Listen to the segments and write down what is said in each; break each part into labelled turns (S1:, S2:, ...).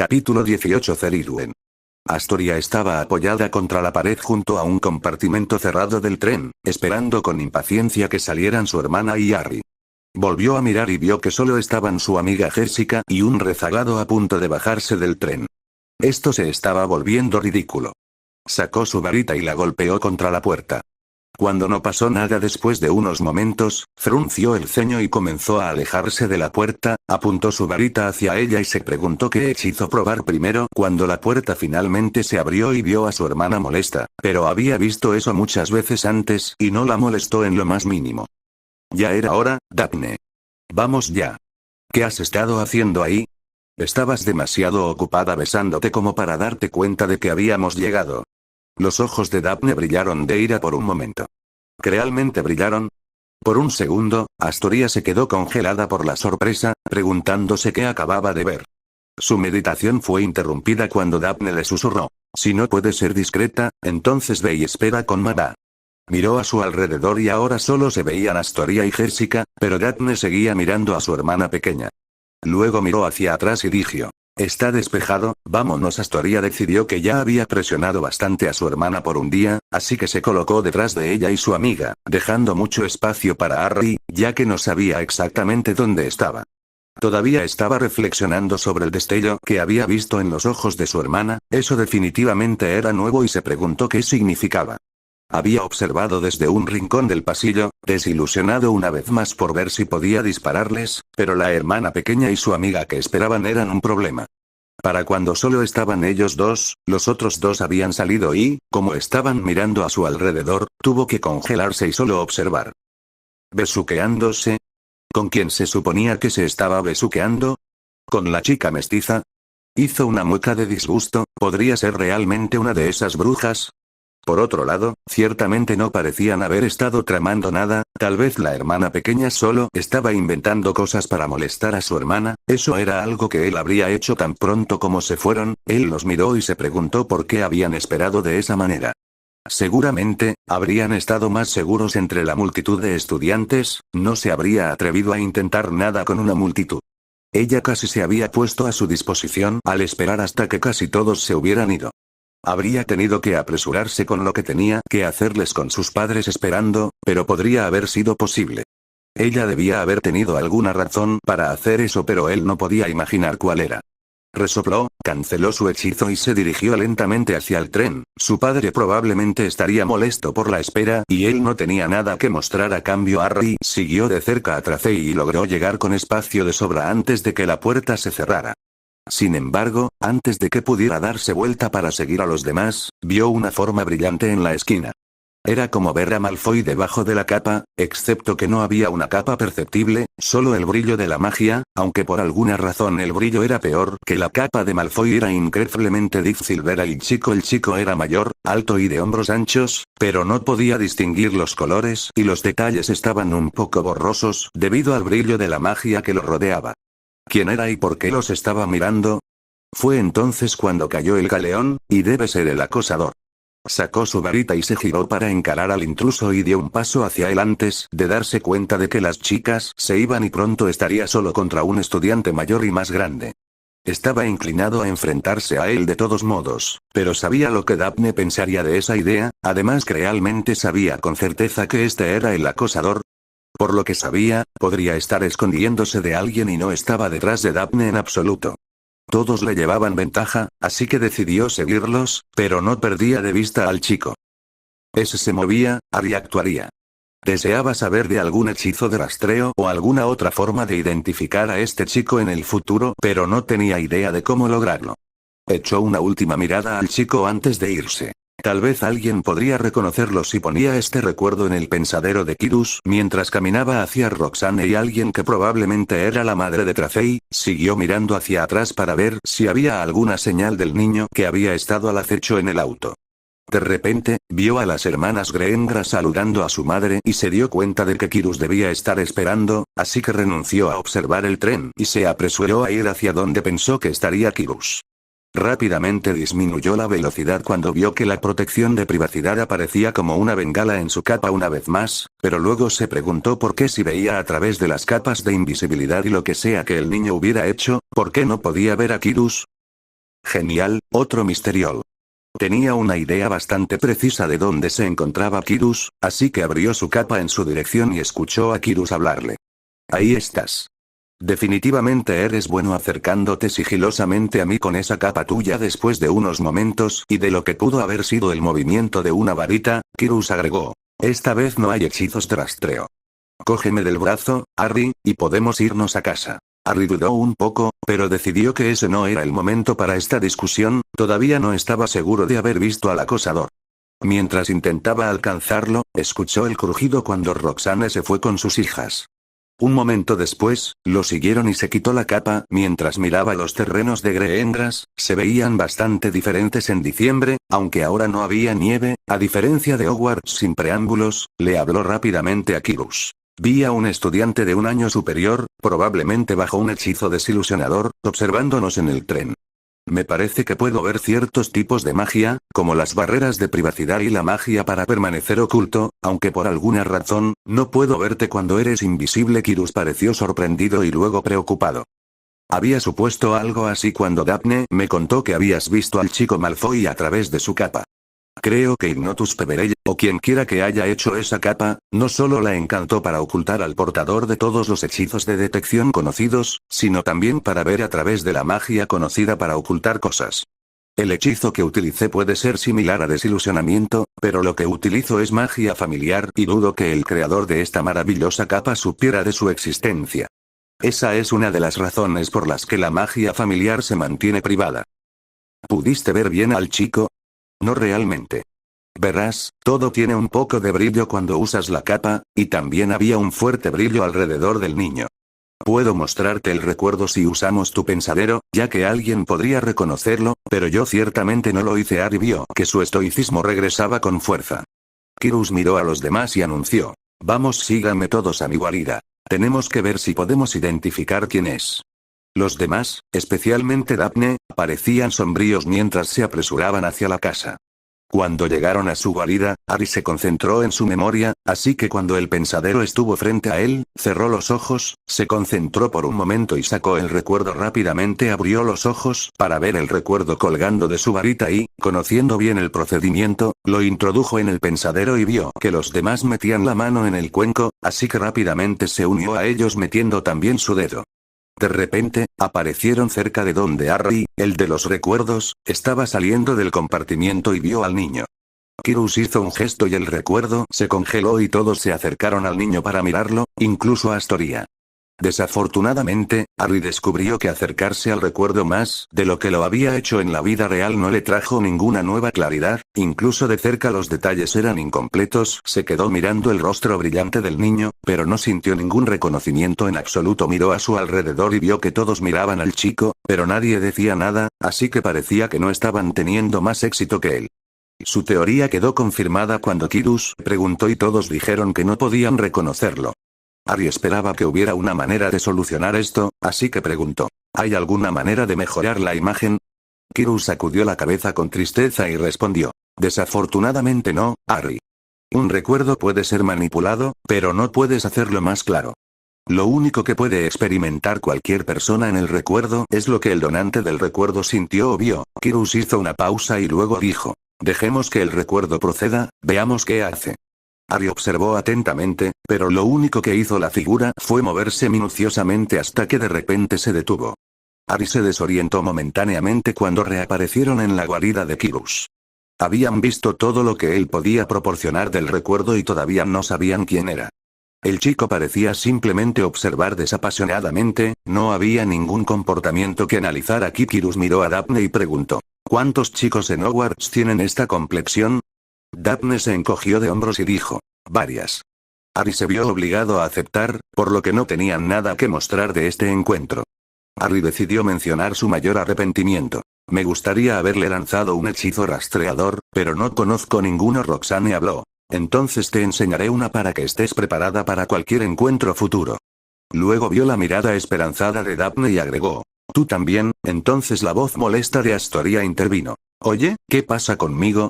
S1: Capítulo 18. Ceridwen. Astoria estaba apoyada contra la pared junto a un compartimento cerrado del tren, esperando con impaciencia que salieran su hermana y Harry. Volvió a mirar y vio que solo estaban su amiga Jessica y un rezagado a punto de bajarse del tren. Esto se estaba volviendo ridículo. Sacó su varita y la golpeó contra la puerta. Cuando no pasó nada después de unos momentos, frunció el ceño y comenzó a alejarse de la puerta, apuntó su varita hacia ella y se preguntó qué hechizo probar primero cuando la puerta finalmente se abrió y vio a su hermana molesta, pero había visto eso muchas veces antes y no la molestó en lo más mínimo. Ya era hora, Daphne. Vamos ya. ¿Qué has estado haciendo ahí? Estabas demasiado ocupada besándote como para darte cuenta de que habíamos llegado. Los ojos de Daphne brillaron de ira por un momento. ¿Realmente brillaron? Por un segundo, Astoria se quedó congelada por la sorpresa, preguntándose qué acababa de ver. Su meditación fue interrumpida cuando Daphne le susurró: si no puedes ser discreta, entonces ve y espera con Mabá. Miró a su alrededor y ahora solo se veían Astoria y Jessica, pero Daphne seguía mirando a su hermana pequeña. Luego miró hacia atrás y dijo: está despejado, vámonos. Astoria decidió que ya había presionado bastante a su hermana por un día, así que se colocó detrás de ella y su amiga, dejando mucho espacio para Harry, ya que no sabía exactamente dónde estaba. Todavía estaba reflexionando sobre el destello que había visto en los ojos de su hermana, eso definitivamente era nuevo y se preguntó qué significaba. Había observado desde un rincón del pasillo, desilusionado una vez más por ver si podía dispararles, pero la hermana pequeña y su amiga que esperaban eran un problema. Para cuando solo estaban ellos dos, los otros dos habían salido y, como estaban mirando a su alrededor, tuvo que congelarse y solo observar. ¿Besuqueándose? ¿Con quién se suponía que se estaba besuqueando? ¿Con la chica mestiza? Hizo una mueca de disgusto. ¿Podría ser realmente una de esas brujas? Por otro lado, ciertamente no parecían haber estado tramando nada, tal vez la hermana pequeña solo estaba inventando cosas para molestar a su hermana, eso era algo que él habría hecho tan pronto como se fueron. Él los miró y se preguntó por qué habían esperado de esa manera. Seguramente, habrían estado más seguros entre la multitud de estudiantes, no se habría atrevido a intentar nada con una multitud. Ella casi se había puesto a su disposición al esperar hasta que casi todos se hubieran ido. Habría tenido que apresurarse con lo que tenía que hacerles con sus padres esperando, pero podría haber sido posible. Ella debía haber tenido alguna razón para hacer eso, pero él no podía imaginar cuál era. Resopló, canceló su hechizo y se dirigió lentamente hacia el tren. Su padre probablemente estaría molesto por la espera y él no tenía nada que mostrar a cambio. Harry siguió de cerca a Tracey y logró llegar con espacio de sobra antes de que la puerta se cerrara. Sin embargo, antes de que pudiera darse vuelta para seguir a los demás, vio una forma brillante en la esquina. Era como ver a Malfoy debajo de la capa, excepto que no había una capa perceptible, solo el brillo de la magia, aunque por alguna razón el brillo era peor que la capa de Malfoy. Era increíblemente difícil ver al chico. El chico era mayor, alto y de hombros anchos, pero no podía distinguir los colores y los detalles estaban un poco borrosos debido al brillo de la magia que lo rodeaba. ¿Quién era y por qué los estaba mirando? Fue entonces cuando cayó el galeón, y debe ser el acosador. Sacó su varita y se giró para encarar al intruso y dio un paso hacia él antes de darse cuenta de que las chicas se iban y pronto estaría solo contra un estudiante mayor y más grande. Estaba inclinado a enfrentarse a él de todos modos, pero sabía lo que Daphne pensaría de esa idea, además que realmente sabía con certeza que este era el acosador. Por lo que sabía, podría estar escondiéndose de alguien y no estaba detrás de Daphne en absoluto. Todos le llevaban ventaja, así que decidió seguirlos, pero no perdía de vista al chico. Ese se movía, Harry actuaría. Deseaba saber de algún hechizo de rastreo o alguna otra forma de identificar a este chico en el futuro, pero no tenía idea de cómo lograrlo. Echó una última mirada al chico antes de irse. Tal vez alguien podría reconocerlo si ponía este recuerdo en el pensadero de Kyrus. Mientras caminaba hacia Roxane y alguien que probablemente era la madre de Tracey, siguió mirando hacia atrás para ver si había alguna señal del niño que había estado al acecho en el auto. De repente, vio a las hermanas Granger saludando a su madre y se dio cuenta de que Kyrus debía estar esperando, así que renunció a observar el tren y se apresuró a ir hacia donde pensó que estaría Kyrus. Rápidamente disminuyó la velocidad cuando vio que la protección de privacidad aparecía como una bengala en su capa una vez más, pero luego se preguntó por qué si veía a través de las capas de invisibilidad y lo que sea que el niño hubiera hecho, ¿por qué no podía ver a Kyrus? Genial, otro Misteriol. Tenía una idea bastante precisa de dónde se encontraba Kirus, así que abrió su capa en su dirección y escuchó a Kirus hablarle. Ahí estás. Definitivamente eres bueno acercándote sigilosamente a mí con esa capa tuya después de unos momentos y de lo que pudo haber sido el movimiento de una varita, Kirus agregó. Esta vez no hay hechizos de rastreo. Cógeme del brazo, Harry, y podemos irnos a casa. Harry dudó un poco, pero decidió que ese no era el momento para esta discusión, todavía no estaba seguro de haber visto al acosador. Mientras intentaba alcanzarlo, escuchó el crujido cuando Roxane se fue con sus hijas. Un momento después, lo siguieron y se quitó la capa mientras miraba los terrenos de Greengrass, se veían bastante diferentes en diciembre, aunque ahora no había nieve, a diferencia de Hogwarts sin preámbulos, le habló rápidamente a Kirus. Vi a un estudiante de un año superior, probablemente bajo un hechizo desilusionador, observándonos en el tren. Me parece que puedo ver ciertos tipos de magia, como las barreras de privacidad y la magia para permanecer oculto, aunque por alguna razón, no puedo verte cuando eres invisible. Kirus pareció sorprendido y luego preocupado. Había supuesto algo así cuando Daphne me contó que habías visto al chico Malfoy a través de su capa. Creo que Ignotus Peverell, o quien quiera que haya hecho esa capa, no solo la encantó para ocultar al portador de todos los hechizos de detección conocidos, sino también para ver a través de la magia conocida para ocultar cosas. El hechizo que utilicé puede ser similar a desilusionamiento, pero lo que utilizo es magia familiar y dudo que el creador de esta maravillosa capa supiera de su existencia. Esa es una de las razones por las que la magia familiar se mantiene privada. ¿Pudiste ver bien al chico? No realmente. Verás, todo tiene un poco de brillo cuando usas la capa, y también había un fuerte brillo alrededor del niño. Puedo mostrarte el recuerdo si usamos tu pensadero, ya que alguien podría reconocerlo, pero yo ciertamente no lo hice. Harry vio que su estoicismo regresaba con fuerza. Kirus miró a los demás y anunció. Vamos, síganme todos a mi guarida. Tenemos que ver si podemos identificar quién es. Los demás, especialmente Daphne, parecían sombríos mientras se apresuraban hacia la casa. Cuando llegaron a su guarida, Harry se concentró en su memoria, así que cuando el pensadero estuvo frente a él, cerró los ojos, se concentró por un momento y sacó el recuerdo rápidamente. Abrió los ojos para ver el recuerdo colgando de su varita y, conociendo bien el procedimiento, lo introdujo en el pensadero y vio que los demás metían la mano en el cuenco, así que rápidamente se unió a ellos metiendo también su dedo. De repente, aparecieron cerca de donde Harry, el de los recuerdos, estaba saliendo del compartimiento y vio al niño. Kirus hizo un gesto y el recuerdo se congeló y todos se acercaron al niño para mirarlo, incluso Astoria. Desafortunadamente, Harry descubrió que acercarse al recuerdo más de lo que lo había hecho en la vida real no le trajo ninguna nueva claridad, incluso de cerca los detalles eran incompletos. Se quedó mirando el rostro brillante del niño, pero no sintió ningún reconocimiento en absoluto. Miró a su alrededor y vio que todos miraban al chico, pero nadie decía nada, así que parecía que no estaban teniendo más éxito que él. Su teoría quedó confirmada cuando Kirus preguntó y todos dijeron que no podían reconocerlo. Harry esperaba que hubiera una manera de solucionar esto, así que preguntó. ¿Hay alguna manera de mejorar la imagen? Kirus sacudió la cabeza con tristeza y respondió. Desafortunadamente no, Harry. Un recuerdo puede ser manipulado, pero no puedes hacerlo más claro. Lo único que puede experimentar cualquier persona en el recuerdo es lo que el donante del recuerdo sintió o vio. Kirus hizo una pausa y luego dijo. Dejemos que el recuerdo proceda, veamos qué hace. Harry observó atentamente, pero lo único que hizo la figura fue moverse minuciosamente hasta que de repente se detuvo. Harry se desorientó momentáneamente cuando reaparecieron en la guarida de Kirus. Habían visto todo lo que él podía proporcionar del recuerdo y todavía no sabían quién era. El chico parecía simplemente observar desapasionadamente, no había ningún comportamiento que analizar aquí. Kirus miró a Daphne y preguntó. ¿Cuántos chicos en Hogwarts tienen esta complexión? Daphne se encogió de hombros y dijo. Varias. Harry se vio obligado a aceptar, por lo que no tenían nada que mostrar de este encuentro. Harry decidió mencionar su mayor arrepentimiento. Me gustaría haberle lanzado un hechizo rastreador, pero no conozco ninguno. Roxane habló. Entonces te enseñaré una para que estés preparada para cualquier encuentro futuro. Luego vio la mirada esperanzada de Daphne y agregó. Tú también. Entonces la voz molesta de Astoria intervino. Oye, ¿qué pasa conmigo?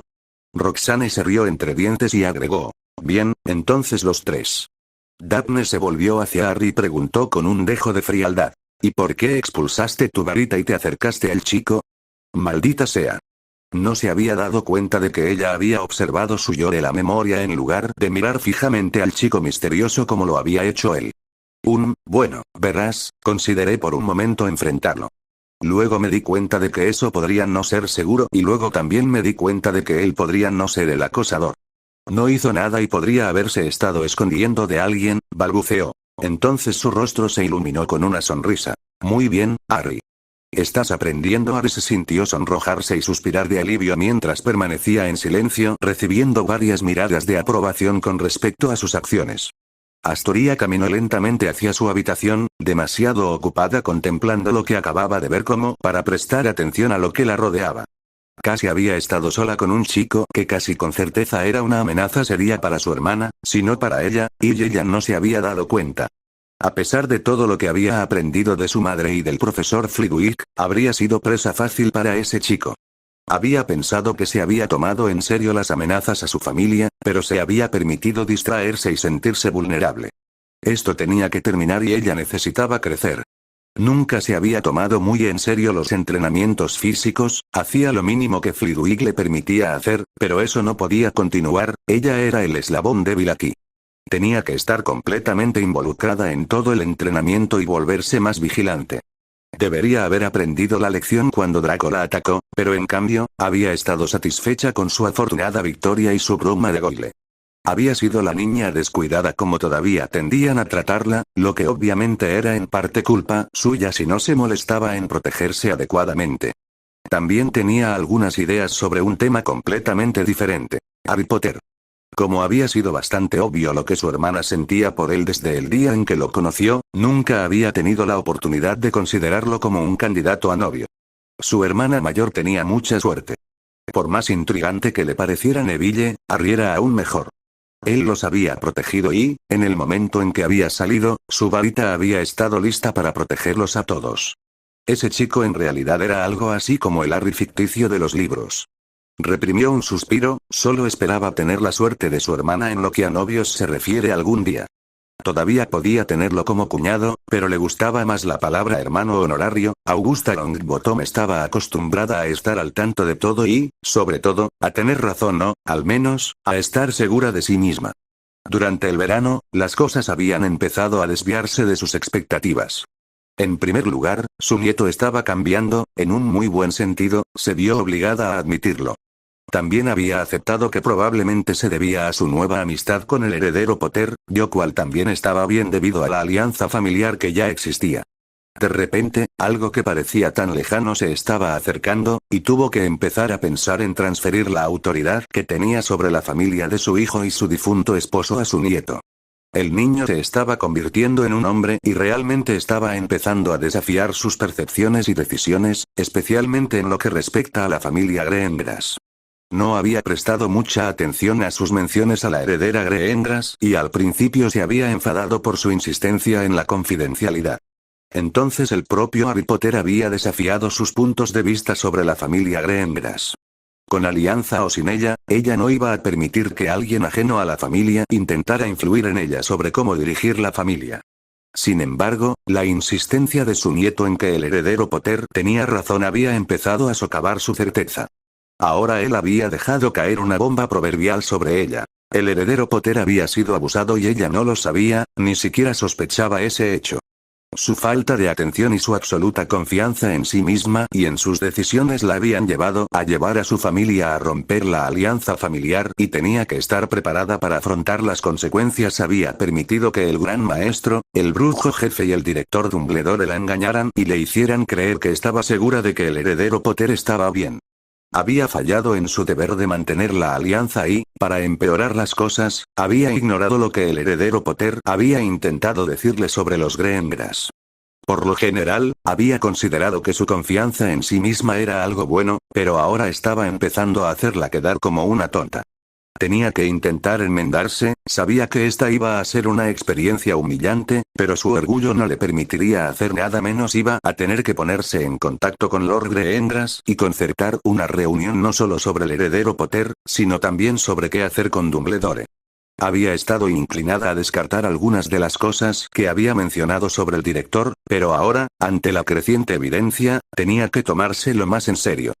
S1: Roxane se rió entre dientes y agregó. Bien, entonces los tres. Daphne se volvió hacia Harry y preguntó con un dejo de frialdad. ¿Y por qué expulsaste tu varita y te acercaste al chico? Maldita sea. No se había dado cuenta de que ella había observado su yo de la memoria en lugar de mirar fijamente al chico misterioso como lo había hecho él. Bueno, verás, consideré por un momento enfrentarlo. Luego me di cuenta de que eso podría no ser seguro y luego también me di cuenta de que él podría no ser el acosador. No hizo nada y podría haberse estado escondiendo de alguien, balbuceó. Entonces su rostro se iluminó con una sonrisa. Muy bien, Harry. Estás aprendiendo. Harry se sintió sonrojarse y suspirar de alivio mientras permanecía en silencio, recibiendo varias miradas de aprobación con respecto a sus acciones. Astoria caminó lentamente hacia su habitación, demasiado ocupada contemplando lo que acababa de ver como para prestar atención a lo que la rodeaba. Casi había estado sola con un chico que casi con certeza era una amenaza seria para su hermana, si no para ella, y ella no se había dado cuenta. A pesar de todo lo que había aprendido de su madre y del profesor Flitwick, habría sido presa fácil para ese chico. Había pensado que se había tomado en serio las amenazas a su familia, pero se había permitido distraerse y sentirse vulnerable. Esto tenía que terminar y ella necesitaba crecer. Nunca se había tomado muy en serio los entrenamientos físicos, hacía lo mínimo que Flitwick le permitía hacer, pero eso no podía continuar, ella era el eslabón débil aquí. Tenía que estar completamente involucrada en todo el entrenamiento y volverse más vigilante. Debería haber aprendido la lección cuando Draco la atacó, pero en cambio, había estado satisfecha con su afortunada victoria y su bruma de Goyle. Había sido la niña descuidada como todavía tendían a tratarla, lo que obviamente era en parte culpa suya si no se molestaba en protegerse adecuadamente. También tenía algunas ideas sobre un tema completamente diferente. Harry Potter. Como había sido bastante obvio lo que su hermana sentía por él desde el día en que lo conoció, nunca había tenido la oportunidad de considerarlo como un candidato a novio. Su hermana mayor tenía mucha suerte. Por más intrigante que le pareciera Neville, Harry era aún mejor. Él los había protegido y, en el momento en que había salido, su varita había estado lista para protegerlos a todos. Ese chico en realidad era algo así como el Harry ficticio de los libros. Reprimió un suspiro, solo esperaba tener la suerte de su hermana en lo que a novios se refiere algún día. Todavía podía tenerlo como cuñado, pero le gustaba más la palabra hermano honorario. Augusta Longbottom estaba acostumbrada a estar al tanto de todo y, sobre todo, a tener razón o, al menos, a estar segura de sí misma. Durante el verano, las cosas habían empezado a desviarse de sus expectativas. En primer lugar, su nieto estaba cambiando, en un muy buen sentido, se vio obligada a admitirlo. También había aceptado que probablemente se debía a su nueva amistad con el heredero Potter, lo cual también estaba bien debido a la alianza familiar que ya existía. De repente, algo que parecía tan lejano se estaba acercando, y tuvo que empezar a pensar en transferir la autoridad que tenía sobre la familia de su hijo y su difunto esposo a su nieto. El niño se estaba convirtiendo en un hombre y realmente estaba empezando a desafiar sus percepciones y decisiones, especialmente en lo que respecta a la familia Greengrass. No había prestado mucha atención a sus menciones a la heredera Greengrass y al principio se había enfadado por su insistencia en la confidencialidad. Entonces el propio Harry Potter había desafiado sus puntos de vista sobre la familia Greengrass. Con alianza o sin ella, ella no iba a permitir que alguien ajeno a la familia intentara influir en ella sobre cómo dirigir la familia. Sin embargo, la insistencia de su nieto en que el heredero Potter tenía razón había empezado a socavar su certeza. Ahora él había dejado caer una bomba proverbial sobre ella. El heredero Potter había sido abusado y ella no lo sabía, ni siquiera sospechaba ese hecho. Su falta de atención y su absoluta confianza en sí misma y en sus decisiones la habían llevado a llevar a su familia a romper la alianza familiar y tenía que estar preparada para afrontar las consecuencias. Había permitido que el gran maestro, el brujo jefe y el director Dumbledore la engañaran y le hicieran creer que estaba segura de que el heredero Potter estaba bien. Había fallado en su deber de mantener la alianza y, para empeorar las cosas, había ignorado lo que el heredero Potter había intentado decirle sobre los Greengrass. Por lo general, había considerado que su confianza en sí misma era algo bueno, pero ahora estaba empezando a hacerla quedar como una tonta. Tenía que intentar enmendarse, sabía que esta iba a ser una experiencia humillante, pero su orgullo no le permitiría hacer nada menos. Iba a tener que ponerse en contacto con Lord Greengrass y concertar una reunión no solo sobre el heredero Potter, sino también sobre qué hacer con Dumbledore. Había estado inclinada a descartar algunas de las cosas que había mencionado sobre el director, pero ahora, ante la creciente evidencia, tenía que tomárselo más en serio.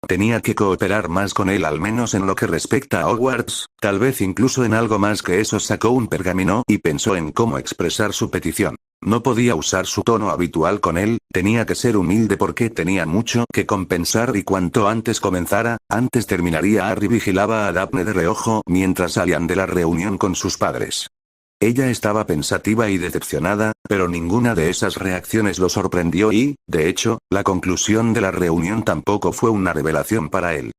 S1: Tenía que cooperar más con él, al menos en lo que respecta a Hogwarts, tal vez incluso en algo más que eso. Sacó un pergamino y pensó en cómo expresar su petición. No podía usar su tono habitual con él, tenía que ser humilde porque tenía mucho que compensar y cuanto antes comenzara, antes terminaría. Harry vigilaba a Daphne de reojo mientras salían de la reunión con sus padres. Ella estaba pensativa y decepcionada, pero ninguna de esas reacciones lo sorprendió y, de hecho, la conclusión de la reunión tampoco fue una revelación para él.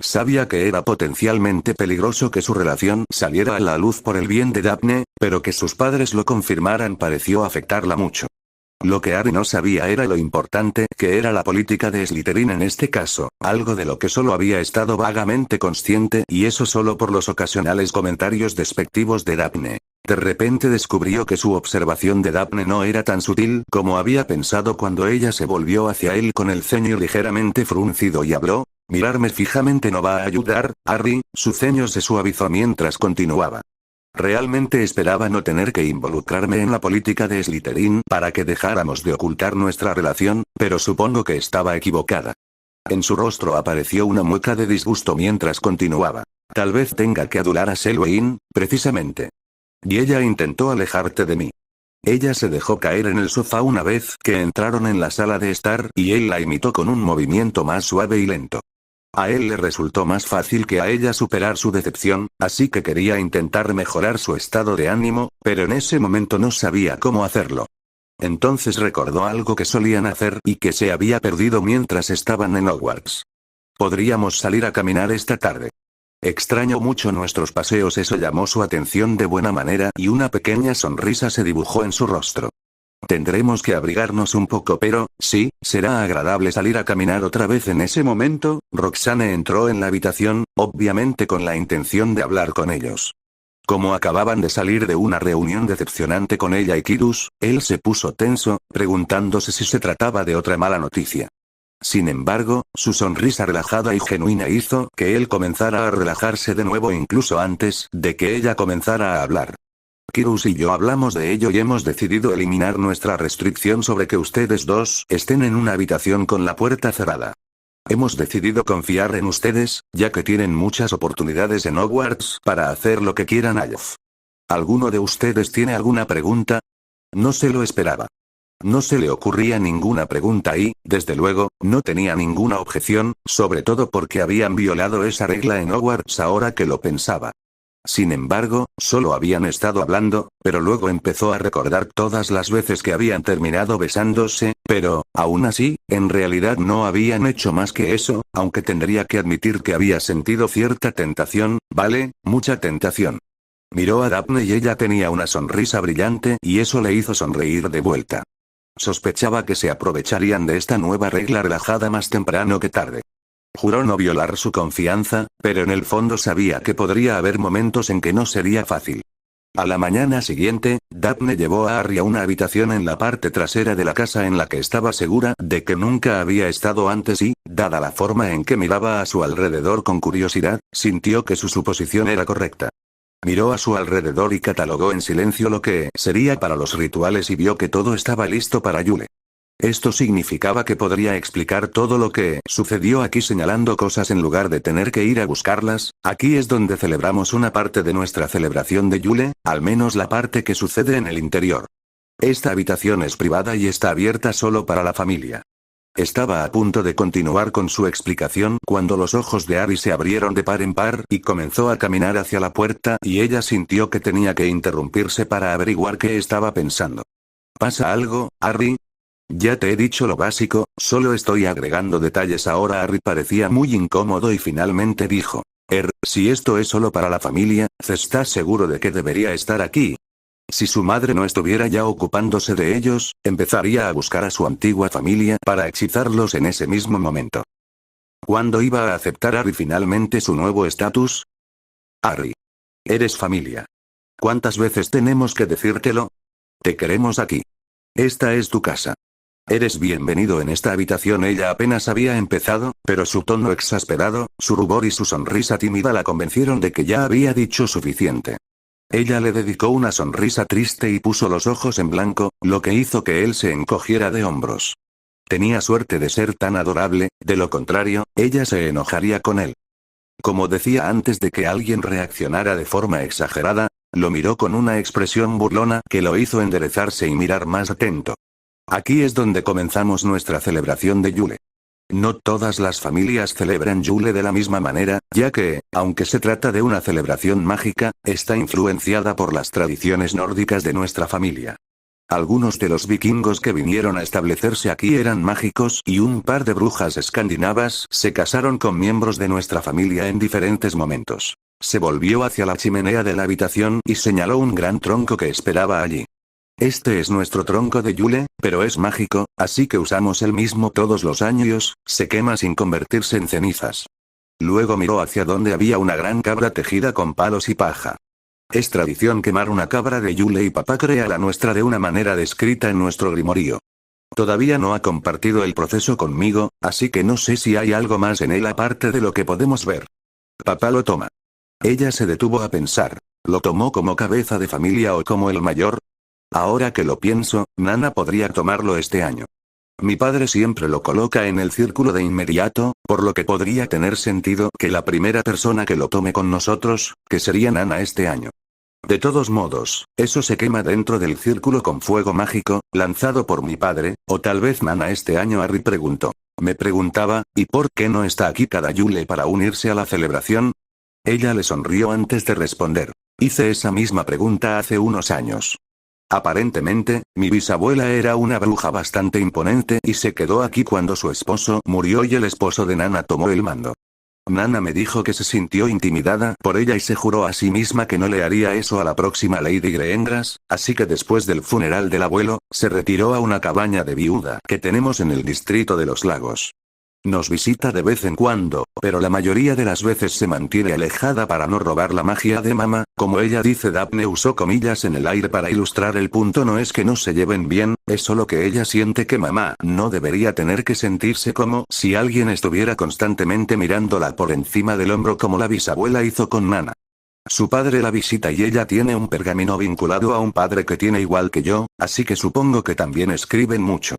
S1: Sabía que era potencialmente peligroso que su relación saliera a la luz por el bien de Daphne, pero que sus padres lo confirmaran pareció afectarla mucho. Lo que Harry no sabía era lo importante que era la política de Slytherin en este caso, algo de lo que solo había estado vagamente consciente y eso solo por los ocasionales comentarios despectivos de Daphne. De repente descubrió que su observación de Daphne no era tan sutil como había pensado cuando ella se volvió hacia él con el ceño ligeramente fruncido y habló. Mirarme fijamente no va a ayudar, Harry. Su ceño se suavizó mientras continuaba. Realmente esperaba no tener que involucrarme en la política de Slytherin para que dejáramos de ocultar nuestra relación, pero supongo que estaba equivocada. En su rostro apareció una mueca de disgusto mientras continuaba. Tal vez tenga que adular a Selwyn, precisamente. Y ella intentó alejarte de mí. Ella se dejó caer en el sofá una vez que entraron en la sala de estar y él la imitó con un movimiento más suave y lento. A él le resultó más fácil que a ella superar su decepción, así que quería intentar mejorar su estado de ánimo, pero en ese momento no sabía cómo hacerlo. Entonces recordó algo que solían hacer y que se había perdido mientras estaban en Hogwarts. Podríamos salir a caminar esta tarde. Extraño mucho nuestros paseos. Eso llamó su atención de buena manera y una pequeña sonrisa se dibujó en su rostro. Tendremos que abrigarnos un poco, pero, sí, será agradable salir a caminar otra vez. En ese momento, Roxane entró en la habitación, obviamente con la intención de hablar con ellos. Como acababan de salir de una reunión decepcionante con ella y Kyrus, él se puso tenso, preguntándose si se trataba de otra mala noticia. Sin embargo, su sonrisa relajada y genuina hizo que él comenzara a relajarse de nuevo incluso antes de que ella comenzara a hablar. Kyrus y yo hablamos de ello y hemos decidido eliminar nuestra restricción sobre que ustedes dos estén en una habitación con la puerta cerrada. Hemos decidido confiar en ustedes, ya que tienen muchas oportunidades en Hogwarts para hacer lo que quieran. ¿Alguno de ustedes tiene alguna pregunta? No se lo esperaba. No se le ocurría ninguna pregunta y, desde luego, no tenía ninguna objeción, sobre todo porque habían violado esa regla en Hogwarts ahora que lo pensaba. Sin embargo, solo habían estado hablando, pero luego empezó a recordar todas las veces que habían terminado besándose, pero, aún así, en realidad no habían hecho más que eso, aunque tendría que admitir que había sentido cierta tentación, vale, mucha tentación. Miró a Daphne y ella tenía una sonrisa brillante y eso le hizo sonreír de vuelta. Sospechaba que se aprovecharían de esta nueva regla relajada más temprano que tarde. Juró no violar su confianza, pero en el fondo sabía que podría haber momentos en que no sería fácil. A la mañana siguiente, Daphne llevó a Harry a una habitación en la parte trasera de la casa en la que estaba segura de que nunca había estado antes y, dada la forma en que miraba a su alrededor con curiosidad, sintió que su suposición era correcta. Miró a su alrededor y catalogó en silencio lo que sería para los rituales y vio que todo estaba listo para Yule. Esto significaba que podría explicar todo lo que sucedió aquí señalando cosas en lugar de tener que ir a buscarlas. Aquí es donde celebramos una parte de nuestra celebración de Yule, al menos la parte que sucede en el interior. Esta habitación es privada y está abierta solo para la familia. Estaba a punto de continuar con su explicación cuando los ojos de Harry se abrieron de par en par y comenzó a caminar hacia la puerta y ella sintió que tenía que interrumpirse para averiguar qué estaba pensando. ¿Pasa algo, Harry? Ya te he dicho lo básico, solo estoy agregando detalles ahora. Harry parecía muy incómodo y finalmente dijo. Si esto es solo para la familia, ¿estás seguro de que debería estar aquí? Si su madre no estuviera ya ocupándose de ellos, empezaría a buscar a su antigua familia para hechizarlos en ese mismo momento. ¿Cuándo iba a aceptar Harry finalmente su nuevo estatus? Harry. Eres familia. ¿Cuántas veces tenemos que decírtelo? Te queremos aquí. Esta es tu casa. Eres bienvenido en esta habitación. Ella apenas había empezado, pero su tono exasperado, su rubor y su sonrisa tímida la convencieron de que ya había dicho suficiente. Ella le dedicó una sonrisa triste y puso los ojos en blanco, lo que hizo que él se encogiera de hombros. Tenía suerte de ser tan adorable, de lo contrario, ella se enojaría con él. Como decía antes de que alguien reaccionara de forma exagerada, lo miró con una expresión burlona que lo hizo enderezarse y mirar más atento. Aquí es donde comenzamos nuestra celebración de Yule. No todas las familias celebran Yule de la misma manera, ya que, aunque se trata de una celebración mágica, está influenciada por las tradiciones nórdicas de nuestra familia. Algunos de los vikingos que vinieron a establecerse aquí eran mágicos y un par de brujas escandinavas se casaron con miembros de nuestra familia en diferentes momentos. Se volvió hacia la chimenea de la habitación y señaló un gran tronco que esperaba allí. Este es nuestro tronco de Yule, pero es mágico, así que usamos el mismo todos los años, se quema sin convertirse en cenizas. Luego miró hacia donde había una gran cabra tejida con palos y paja. Es tradición quemar una cabra de Yule y papá crea la nuestra de una manera descrita en nuestro grimorío. Todavía no ha compartido el proceso conmigo, así que no sé si hay algo más en él aparte de lo que podemos ver. Papá lo toma. Ella se detuvo a pensar. ¿Lo tomó como cabeza de familia o como el mayor? Ahora que lo pienso, Nana podría tomarlo este año. Mi padre siempre lo coloca en el círculo de inmediato, por lo que podría tener sentido que la primera persona que lo tome con nosotros, que sería Nana este año. De todos modos, eso se quema dentro del círculo con fuego mágico, lanzado por mi padre, o tal vez Nana este año. Harry preguntó. Me preguntaba, ¿y por qué no está aquí cada Yule para unirse a la celebración? Ella le sonrió antes de responder. Hice esa misma pregunta hace unos años. Aparentemente, mi bisabuela era una bruja bastante imponente y se quedó aquí cuando su esposo murió y el esposo de Nana tomó el mando. Nana me dijo que se sintió intimidada por ella y se juró a sí misma que no le haría eso a la próxima Lady Greengras, así que después del funeral del abuelo, se retiró a una cabaña de viuda que tenemos en el distrito de los lagos. Nos visita de vez en cuando, pero la mayoría de las veces se mantiene alejada para no robar la magia de mamá, como ella dice. Daphne usó comillas en el aire para ilustrar el punto. No es que no se lleven bien, es solo que ella siente que mamá no debería tener que sentirse como si alguien estuviera constantemente mirándola por encima del hombro como la bisabuela hizo con Nana. Su padre la visita y ella tiene un pergamino vinculado a un padre que tiene igual que yo, así que supongo que también escriben mucho.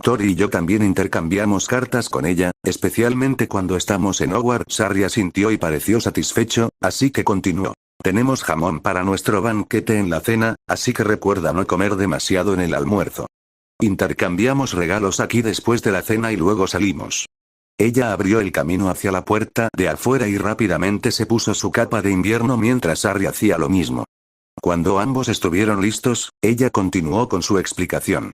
S1: Tori y yo también intercambiamos cartas con ella, especialmente cuando estamos en Hogwarts. Harry asintió y pareció satisfecho, así que continuó. Tenemos jamón para nuestro banquete en la cena, así que recuerda no comer demasiado en el almuerzo. Intercambiamos regalos aquí después de la cena y luego salimos. Ella abrió el camino hacia la puerta de afuera y rápidamente se puso su capa de invierno mientras Harry hacía lo mismo. Cuando ambos estuvieron listos, ella continuó con su explicación.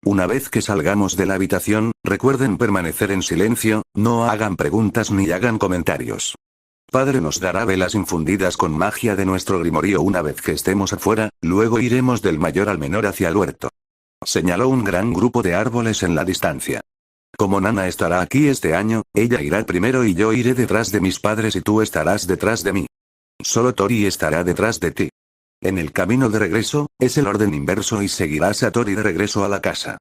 S1: Una vez que salgamos de la habitación, recuerden permanecer en silencio, no hagan preguntas ni hagan comentarios. Padre nos dará velas infundidas con magia de nuestro grimorío una vez que estemos afuera, luego iremos del mayor al menor hacia el huerto. Señaló un gran grupo de árboles en la distancia. Como Nana estará aquí este año, ella irá primero y yo iré detrás de mis padres y tú estarás detrás de mí. Solo Tori estará detrás de ti. En el camino de regreso, es el orden inverso y seguirás a Tori de regreso a la casa.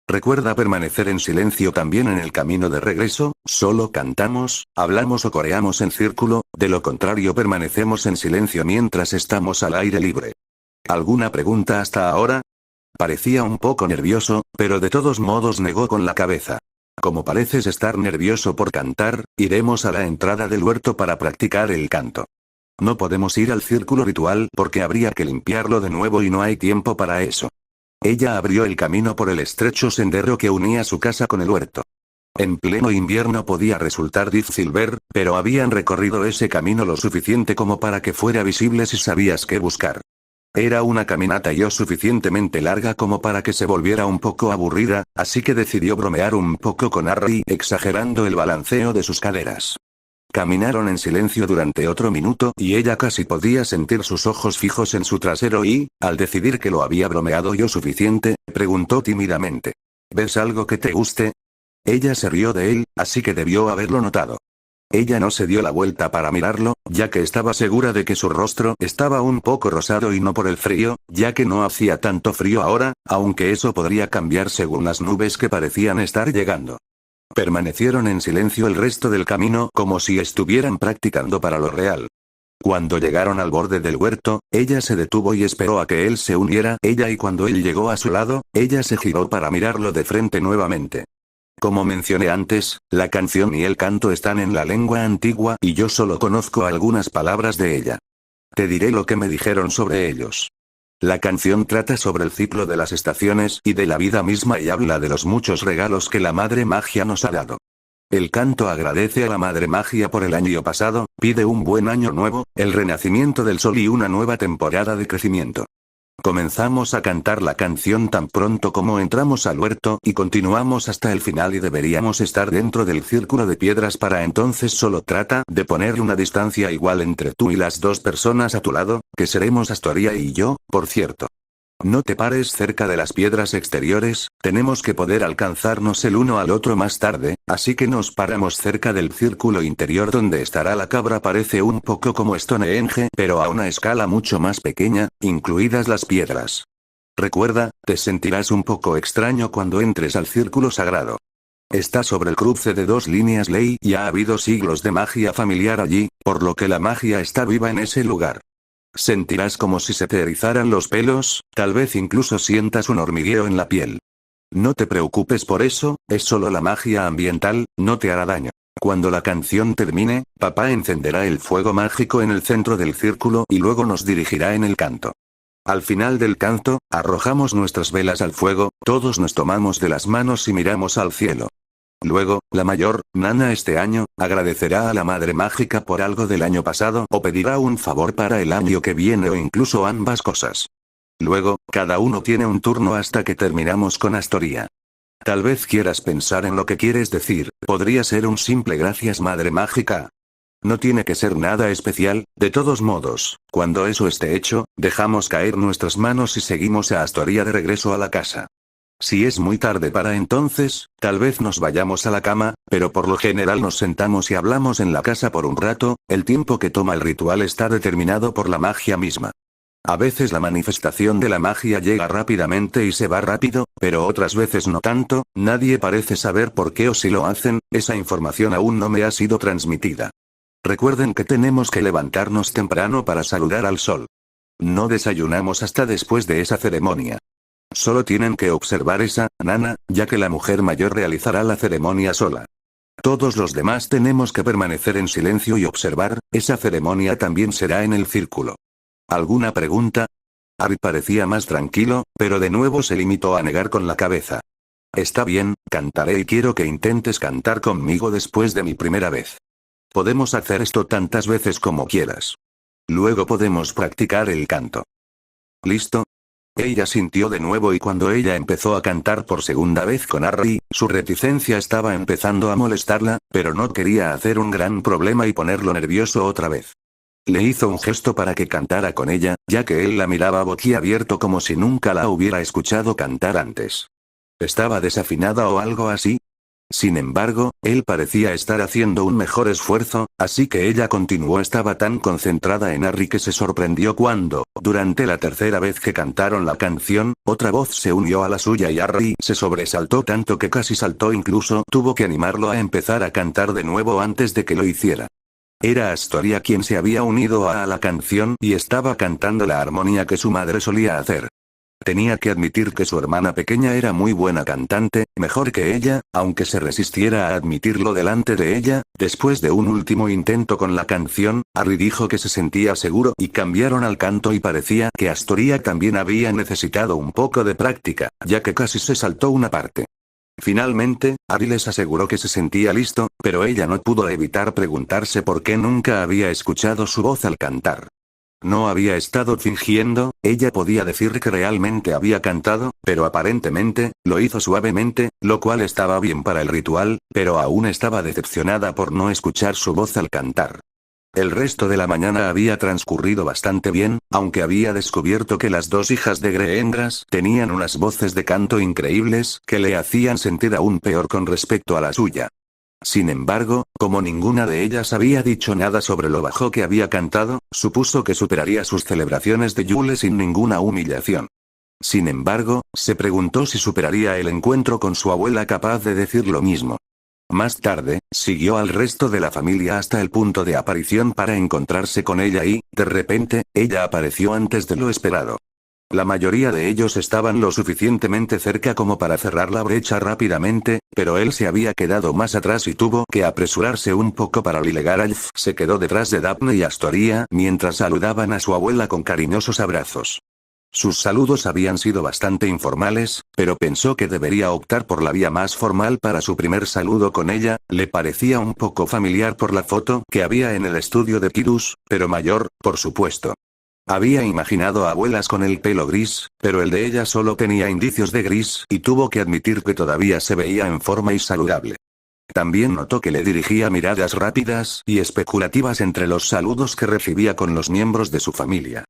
S1: Recuerda permanecer en silencio también en el camino de regreso, solo cantamos, hablamos o coreamos en círculo, de lo contrario permanecemos en silencio mientras estamos al aire libre. ¿Alguna pregunta hasta ahora? Parecía un poco nervioso, pero de todos modos negó con la cabeza. Como pareces estar nervioso por cantar, iremos a la entrada del huerto para practicar el canto. No podemos ir al círculo ritual porque habría que limpiarlo de nuevo y no hay tiempo para eso. Ella abrió el camino por el estrecho sendero que unía su casa con el huerto. En pleno invierno podía resultar difícil ver, pero habían recorrido ese camino lo suficiente como para que fuera visible si sabías qué buscar. Era una caminata yo suficientemente larga como para que se volviera un poco aburrida, así que decidió bromear un poco con Harry, exagerando el balanceo de sus caderas. Caminaron en silencio durante otro minuto y ella casi podía sentir sus ojos fijos en su trasero y, al decidir que lo había bromeado yo suficiente, preguntó tímidamente. ¿Ves algo que te guste? Ella se rió de él, así que debió haberlo notado. Ella no se dio la vuelta para mirarlo, ya que estaba segura de que su rostro estaba un poco rosado y no por el frío, ya que no hacía tanto frío ahora, aunque eso podría cambiar según las nubes que parecían estar llegando. Permanecieron en silencio el resto del camino como si estuvieran practicando para lo real. Cuando llegaron al borde del huerto, ella se detuvo y esperó a que él se uniera ella y cuando él llegó a su lado, ella se giró para mirarlo de frente nuevamente. Como mencioné antes, la canción y el canto están en la lengua antigua y yo solo conozco algunas palabras de ella. Te diré lo que me dijeron sobre ellos. La canción trata sobre el ciclo de las estaciones y de la vida misma y habla de los muchos regalos que la Madre Magia nos ha dado. El canto agradece a la Madre Magia por el año pasado, pide un buen año nuevo, el renacimiento del sol y una nueva temporada de crecimiento. Comenzamos a cantar la canción tan pronto como entramos al huerto y continuamos hasta el final y deberíamos estar dentro del círculo de piedras para entonces. Solo trata de poner una distancia igual entre tú y las dos personas a tu lado, que seremos Astoria y yo, por cierto. No te pares cerca de las piedras exteriores, tenemos que poder alcanzarnos el uno al otro más tarde, así que nos paramos cerca del círculo interior donde estará la cabra. Parece un poco como Stonehenge, pero a una escala mucho más pequeña, incluidas las piedras. Recuerda, te sentirás un poco extraño cuando entres al círculo sagrado. Está sobre el cruce de dos líneas ley y ha habido siglos de magia familiar allí, por lo que la magia está viva en ese lugar. Sentirás como si se te erizaran los pelos, tal vez incluso sientas un hormigueo en la piel. No te preocupes por eso, es solo la magia ambiental, no te hará daño. Cuando la canción termine, papá encenderá el fuego mágico en el centro del círculo y luego nos dirigirá en el canto. Al final del canto, arrojamos nuestras velas al fuego, todos nos tomamos de las manos y miramos al cielo. Luego, la mayor, Nana este año, agradecerá a la Madre Mágica por algo del año pasado o pedirá un favor para el año que viene o incluso ambas cosas. Luego, cada uno tiene un turno hasta que terminamos con Astoria. Tal vez quieras pensar en lo que quieres decir, podría ser un simple gracias Madre Mágica. No tiene que ser nada especial, de todos modos, cuando eso esté hecho, dejamos caer nuestras manos y seguimos a Astoria de regreso a la casa. Si es muy tarde para entonces, tal vez nos vayamos a la cama, pero por lo general nos sentamos y hablamos en la casa por un rato, el tiempo que toma el ritual está determinado por la magia misma. A veces la manifestación de la magia llega rápidamente y se va rápido, pero otras veces no tanto, nadie parece saber por qué o si lo hacen, esa información aún no me ha sido transmitida. Recuerden que tenemos que levantarnos temprano para saludar al sol. No desayunamos hasta después de esa ceremonia. Solo tienen que observar esa, Nana, ya que la mujer mayor realizará la ceremonia sola. Todos los demás tenemos que permanecer en silencio y observar, esa ceremonia también será en el círculo. ¿Alguna pregunta? Harry parecía más tranquilo, pero de nuevo se limitó a negar con la cabeza. Está bien, cantaré y quiero que intentes cantar conmigo después de mi primera vez. Podemos hacer esto tantas veces como quieras. Luego podemos practicar el canto. ¿Listo? Ella sintió de nuevo y cuando ella empezó a cantar por segunda vez con Harry, su reticencia estaba empezando a molestarla, pero no quería hacer un gran problema y ponerlo nervioso otra vez. Le hizo un gesto para que cantara con ella, ya que él la miraba boquiabierto como si nunca la hubiera escuchado cantar antes. ¿Estaba desafinada o algo así? Sin embargo, él parecía estar haciendo un mejor esfuerzo, así que ella continuó. Estaba tan concentrada en Harry que se sorprendió cuando, durante la tercera vez que cantaron la canción, otra voz se unió a la suya y Harry se sobresaltó tanto que casi saltó, incluso tuvo que animarlo a empezar a cantar de nuevo antes de que lo hiciera. Era Astoria quien se había unido a la canción y estaba cantando la armonía que su madre solía hacer. Tenía que admitir que su hermana pequeña era muy buena cantante, mejor que ella, aunque se resistiera a admitirlo delante de ella. Después de un último intento con la canción, Harry dijo que se sentía seguro y cambiaron al canto y parecía que Astoria también había necesitado un poco de práctica, ya que casi se saltó una parte. Finalmente, Harry les aseguró que se sentía listo, pero ella no pudo evitar preguntarse por qué nunca había escuchado su voz al cantar. No había estado fingiendo, ella podía decir que realmente había cantado, pero aparentemente, lo hizo suavemente, lo cual estaba bien para el ritual, pero aún estaba decepcionada por no escuchar su voz al cantar. El resto de la mañana había transcurrido bastante bien, aunque había descubierto que las dos hijas de Greendras tenían unas voces de canto increíbles que le hacían sentir aún peor con respecto a la suya. Sin embargo, como ninguna de ellas había dicho nada sobre lo bajo que había cantado, supuso que superaría sus celebraciones de Yule sin ninguna humillación. Sin embargo, se preguntó si superaría el encuentro con su abuela capaz de decir lo mismo. Más tarde, siguió al resto de la familia hasta el punto de aparición para encontrarse con ella y, de repente, ella apareció antes de lo esperado. La mayoría de ellos estaban lo suficientemente cerca como para cerrar la brecha rápidamente, pero él se había quedado más atrás y tuvo que apresurarse un poco para Lilgaralf se quedó detrás de Daphne y Astoria mientras saludaban a su abuela con cariñosos abrazos. Sus saludos habían sido bastante informales, pero pensó que debería optar por la vía más formal para su primer saludo con ella, le parecía un poco familiar por la foto que había en el estudio de Kyrus, pero mayor, por supuesto. Había imaginado a abuelas con el pelo gris, pero el de ella solo tenía indicios de gris y tuvo que admitir que todavía se veía en forma y saludable. También notó que le dirigía miradas rápidas y especulativas entre los saludos que recibía con los miembros de su familia.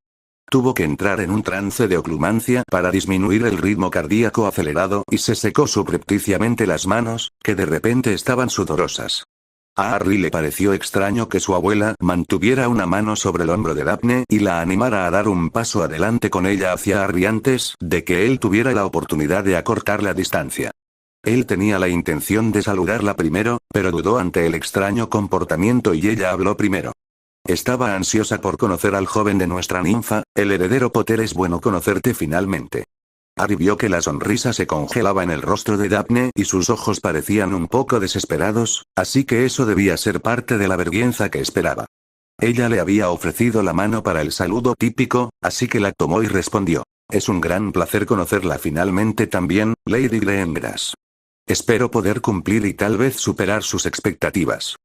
S1: Tuvo que entrar en un trance de oclumancia para disminuir el ritmo cardíaco acelerado y se secó subrepticiamente las manos, que de repente estaban sudorosas. A Harry le pareció extraño que su abuela mantuviera una mano sobre el hombro de Daphne y la animara a dar un paso adelante con ella hacia Harry antes de que él tuviera la oportunidad de acortar la distancia. Él tenía la intención de saludarla primero, pero dudó ante el extraño comportamiento y ella habló primero. Estaba ansiosa por conocer al joven de nuestra ninfa, el heredero Potter, es bueno conocerte finalmente. Harry vio que la sonrisa se congelaba en el rostro de Daphne y sus ojos parecían un poco desesperados, así que eso debía ser parte de la vergüenza que esperaba. Ella le había ofrecido la mano para el saludo típico, así que la tomó y respondió. Es un gran placer conocerla finalmente también, Lady Glengrass. Espero poder cumplir y tal vez superar sus expectativas.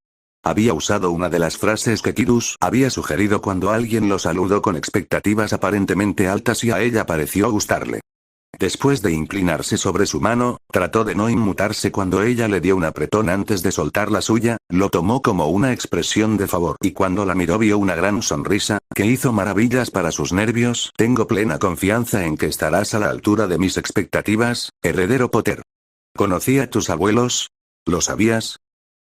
S1: Había usado una de las frases que Kyrus había sugerido cuando alguien lo saludó con expectativas aparentemente altas y a ella pareció gustarle. Después de inclinarse sobre su mano, trató de no inmutarse cuando ella le dio un apretón antes de soltar la suya, lo tomó como una expresión de favor y cuando la miró vio una gran sonrisa, que hizo maravillas para sus nervios. Tengo plena confianza en que estarás a la altura de mis expectativas, heredero Potter. ¿Conocí a tus abuelos? ¿Lo sabías?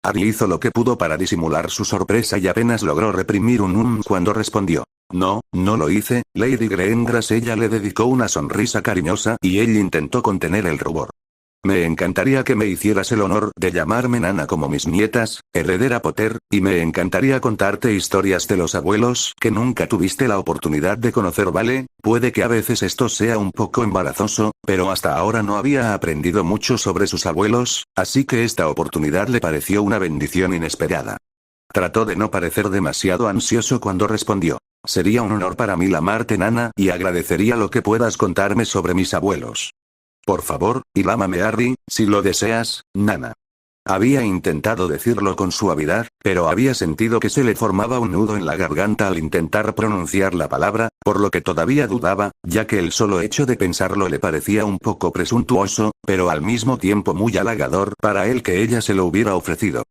S1: Harry hizo lo que pudo para disimular su sorpresa y apenas logró reprimir un cuando respondió. No, no lo hice, Lady Glengrass. Ella le dedicó una sonrisa cariñosa y él intentó contener el rubor. Me encantaría que me hicieras el honor de llamarme Nana como mis nietas, heredera Potter, y me encantaría contarte historias de los abuelos que nunca tuviste la oportunidad de conocer, ¿vale? Puede que a veces esto sea un poco embarazoso, pero hasta ahora no había aprendido mucho sobre sus abuelos, así que esta oportunidad le pareció una bendición inesperada. Trató de no parecer demasiado ansioso cuando respondió. Sería un honor para mí llamarte Nana y agradecería lo que puedas contarme sobre mis abuelos. Por favor, y lámame Harry, si lo deseas, Nana. Había intentado decirlo con suavidad, pero había sentido que se le formaba un nudo en la garganta al intentar pronunciar la palabra, por lo que todavía dudaba, ya que el solo hecho de pensarlo le parecía un poco presuntuoso, pero al mismo tiempo muy halagador para él que ella se lo hubiera ofrecido.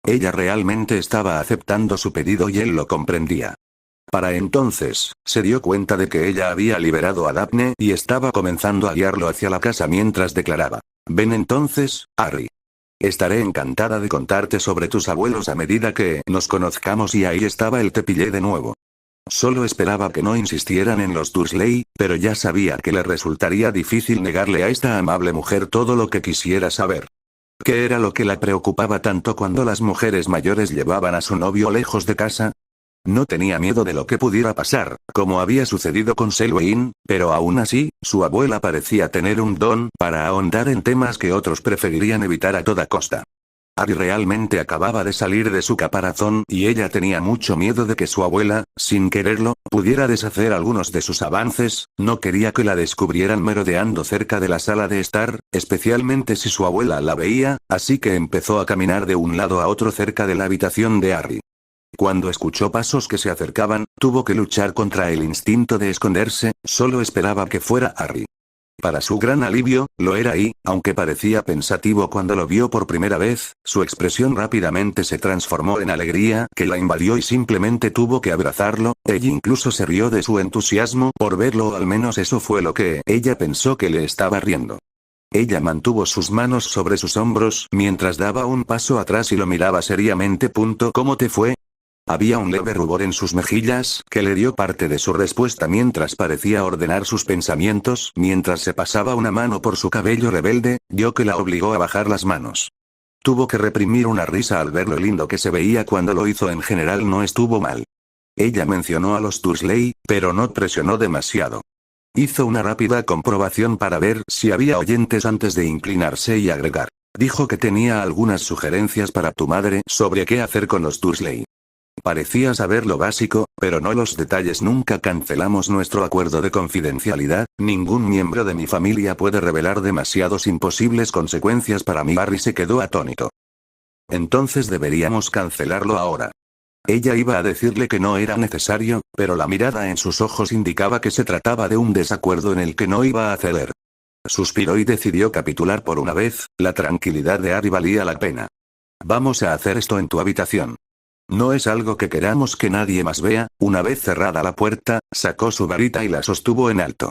S1: Ella realmente estaba aceptando su pedido y él lo comprendía. Para entonces, se dio cuenta de que ella había liberado a Daphne y estaba comenzando a guiarlo hacia la casa mientras declaraba. Ven entonces, Harry. Estaré encantada de contarte sobre tus abuelos a medida que nos conozcamos. Y ahí estaba el tepillé de nuevo. Solo esperaba que no insistieran en los Dursley, pero ya sabía que le resultaría difícil negarle a esta amable mujer todo lo que quisiera saber. ¿Qué era lo que la preocupaba tanto cuando las mujeres mayores llevaban a su novio lejos de casa? No tenía miedo de lo que pudiera pasar, como había sucedido con Selwyn, pero aún así, su abuela parecía tener un don para ahondar en temas que otros preferirían evitar a toda costa. Harry realmente acababa de salir de su caparazón y ella tenía mucho miedo de que su abuela, sin quererlo, pudiera deshacer algunos de sus avances. No quería que la descubrieran merodeando cerca de la sala de estar, especialmente si su abuela la veía, así que empezó a caminar de un lado a otro cerca de la habitación de Harry. Cuando escuchó pasos que se acercaban, tuvo que luchar contra el instinto de esconderse, solo esperaba que fuera Harry. Para su gran alivio, lo era y, aunque parecía pensativo cuando lo vio por primera vez, su expresión rápidamente se transformó en alegría que la invadió y simplemente tuvo que abrazarlo. Ella incluso se rió de su entusiasmo por verlo, o al menos eso fue lo que ella pensó que le estaba riendo. Ella mantuvo sus manos sobre sus hombros mientras daba un paso atrás y lo miraba seriamente. ¿Cómo te fue? Había un leve rubor en sus mejillas que le dio parte de su respuesta mientras parecía ordenar sus pensamientos. Mientras se pasaba una mano por su cabello rebelde, vio que la obligó a bajar las manos. Tuvo que reprimir una risa al ver lo lindo que se veía cuando lo hizo. En general no estuvo mal. Ella mencionó a los Dursley, pero no presionó demasiado. Hizo una rápida comprobación para ver si había oyentes antes de inclinarse y agregar. Dijo que tenía algunas sugerencias para tu madre sobre qué hacer con los Dursley. Parecía saber lo básico, pero no los detalles. Nunca cancelamos nuestro acuerdo de confidencialidad, ningún miembro de mi familia puede revelar demasiado sin posibles consecuencias para mí. Harry se quedó atónito. Entonces deberíamos cancelarlo ahora. Ella iba a decirle que no era necesario, pero la mirada en sus ojos indicaba que se trataba de un desacuerdo en el que no iba a ceder. Suspiró y decidió capitular por una vez, la tranquilidad de Harry valía la pena. Vamos a hacer esto en tu habitación. No es algo que queramos que nadie más vea. Una vez cerrada la puerta, sacó su varita y la sostuvo en alto.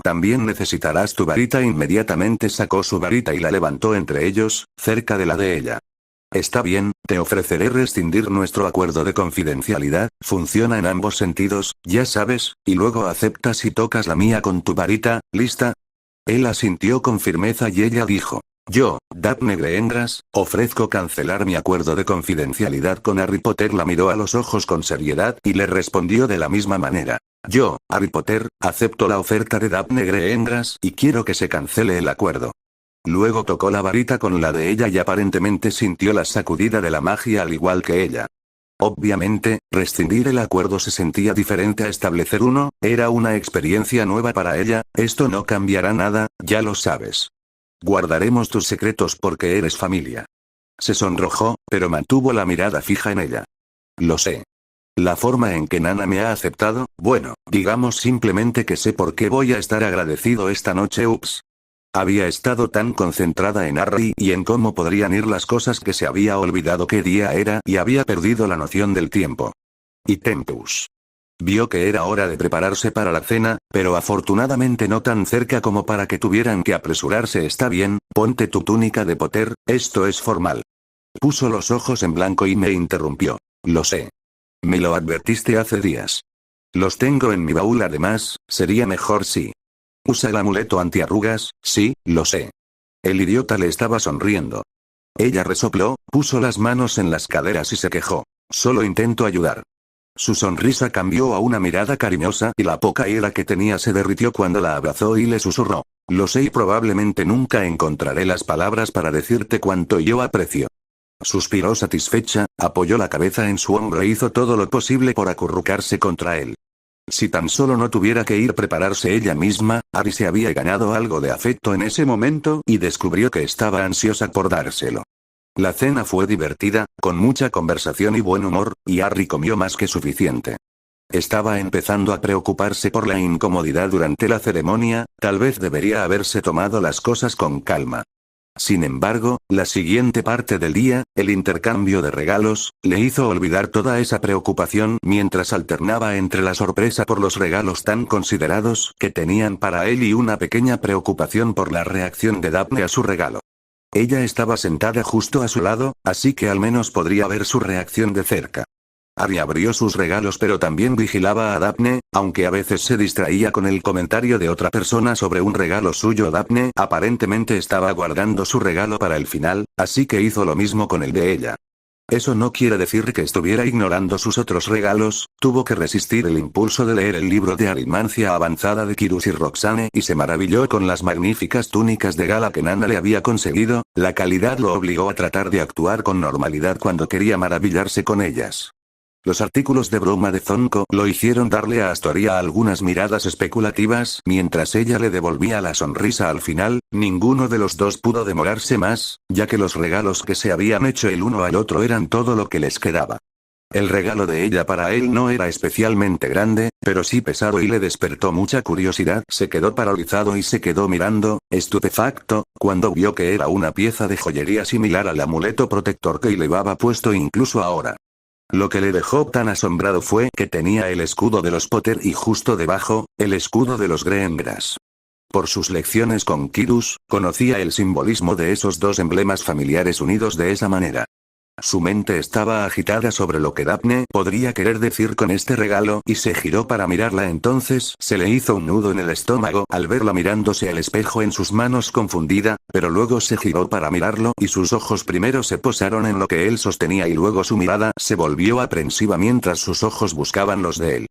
S1: También necesitarás tu varita. Inmediatamente sacó su varita y la levantó entre ellos, cerca de la de ella. Está bien, te ofreceré rescindir nuestro acuerdo de confidencialidad, funciona en ambos sentidos, ya sabes, y luego aceptas y tocas la mía con tu varita, ¿lista? Él asintió con firmeza y ella dijo. Yo, Daphne Greengrass, ofrezco cancelar mi acuerdo de confidencialidad con Harry Potter. La miró a los ojos con seriedad y le respondió de la misma manera. Yo, Harry Potter, acepto la oferta de Daphne Greengrass y quiero que se cancele el acuerdo. Luego tocó la varita con la de ella y aparentemente sintió la sacudida de la magia al igual que ella. Obviamente, rescindir el acuerdo se sentía diferente a establecer uno, era una experiencia nueva para ella, esto no cambiará nada, ya lo sabes. Guardaremos tus secretos porque eres familia. Se sonrojó, pero mantuvo la mirada fija en ella. Lo sé. La forma en que Nana me ha aceptado, bueno, digamos simplemente que sé por qué voy a estar agradecido esta noche. Ups. Había estado tan concentrada en Harry y en cómo podrían ir las cosas que se había olvidado qué día era y había perdido la noción del tiempo. Y Tempus. Vio que era hora de prepararse para la cena, pero afortunadamente no tan cerca como para que tuvieran que apresurarse. Está bien, ponte tu túnica de Potter, esto es formal. Puso los ojos en blanco y me interrumpió. Lo sé. Me lo advertiste hace días. Los tengo en mi baúl. Además, sería mejor si... Usa el amuleto antiarrugas, sí, lo sé. El idiota le estaba sonriendo. Ella resopló, puso las manos en las caderas y se quejó. Solo intento ayudar. Su sonrisa cambió a una mirada cariñosa y la poca ira que tenía se derritió cuando la abrazó y le susurró. Lo sé y probablemente nunca encontraré las palabras para decirte cuánto yo aprecio. Suspiró satisfecha, apoyó la cabeza en su hombro e hizo todo lo posible por acurrucarse contra él. Si tan solo no tuviera que ir a prepararse ella misma, Harry se había ganado algo de afecto en ese momento y descubrió que estaba ansiosa por dárselo. La cena fue divertida, con mucha conversación y buen humor, y Harry comió más que suficiente. Estaba empezando a preocuparse por la incomodidad durante la ceremonia, tal vez debería haberse tomado las cosas con calma. Sin embargo, la siguiente parte del día, el intercambio de regalos, le hizo olvidar toda esa preocupación mientras alternaba entre la sorpresa por los regalos tan considerados que tenían para él y una pequeña preocupación por la reacción de Daphne a su regalo. Ella estaba sentada justo a su lado, así que al menos podría ver su reacción de cerca. Harry abrió sus regalos pero también vigilaba a Daphne, aunque a veces se distraía con el comentario de otra persona sobre un regalo suyo. Daphne aparentemente estaba guardando su regalo para el final, así que hizo lo mismo con el de ella. Eso no quiere decir que estuviera ignorando sus otros regalos, tuvo que resistir el impulso de leer el libro de aritmancia avanzada de Kyrus y Roxane y se maravilló con las magníficas túnicas de gala que Nana le había conseguido, la calidad lo obligó a tratar de actuar con normalidad cuando quería maravillarse con ellas. Los artículos de broma de Zonko lo hicieron darle a Astoria algunas miradas especulativas mientras ella le devolvía la sonrisa al final. Ninguno de los dos pudo demorarse más, ya que los regalos que se habían hecho el uno al otro eran todo lo que les quedaba. El regalo de ella para él no era especialmente grande, pero sí pesado y le despertó mucha curiosidad. Se quedó paralizado y se quedó mirando, estupefacto, cuando vio que era una pieza de joyería similar al amuleto protector que llevaba puesto incluso ahora. Lo que le dejó tan asombrado fue que tenía el escudo de los Potter y justo debajo, el escudo de los Greengrass. Por sus lecciones con Kyrus, conocía el simbolismo de esos dos emblemas familiares unidos de esa manera. Su mente estaba agitada sobre lo que Daphne podría querer decir con este regalo y se giró para mirarla. Entonces se le hizo un nudo en el estómago al verla mirándose al espejo en sus manos confundida, pero luego se giró para mirarlo y sus ojos primero se posaron en lo que él sostenía y luego su mirada se volvió aprensiva mientras sus ojos buscaban los de él.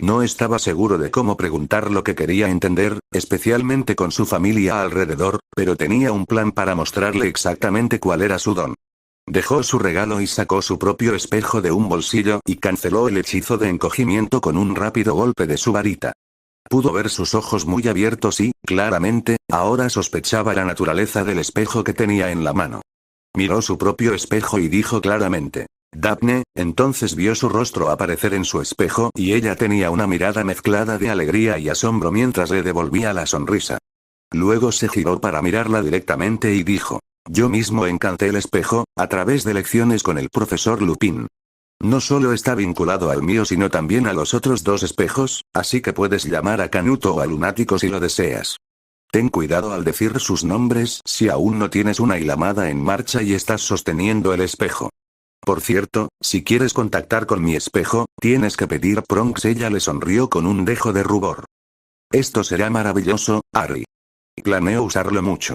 S1: No estaba seguro de cómo preguntar lo que quería entender, especialmente con su familia alrededor, pero tenía un plan para mostrarle exactamente cuál era su don. Dejó su regalo y sacó su propio espejo de un bolsillo y canceló el hechizo de encogimiento con un rápido golpe de su varita. Pudo ver sus ojos muy abiertos y, claramente, ahora sospechaba la naturaleza del espejo que tenía en la mano. Miró su propio espejo y dijo claramente: Daphne. Entonces vio su rostro aparecer en su espejo y ella tenía una mirada mezclada de alegría y asombro mientras le devolvía la sonrisa. Luego se giró para mirarla directamente y dijo: Yo mismo encanté el espejo, a través de lecciones con el profesor Lupin. No solo está vinculado al mío sino también a los otros dos espejos, así que puedes llamar a Canuto o a Lunático si lo deseas. Ten cuidado al decir sus nombres si aún no tienes una hilamada en marcha y estás sosteniendo el espejo. Por cierto, si quieres contactar con mi espejo, tienes que pedir Pronx. Ella le sonrió con un dejo de rubor. Esto será maravilloso, Harry. Planeo usarlo mucho.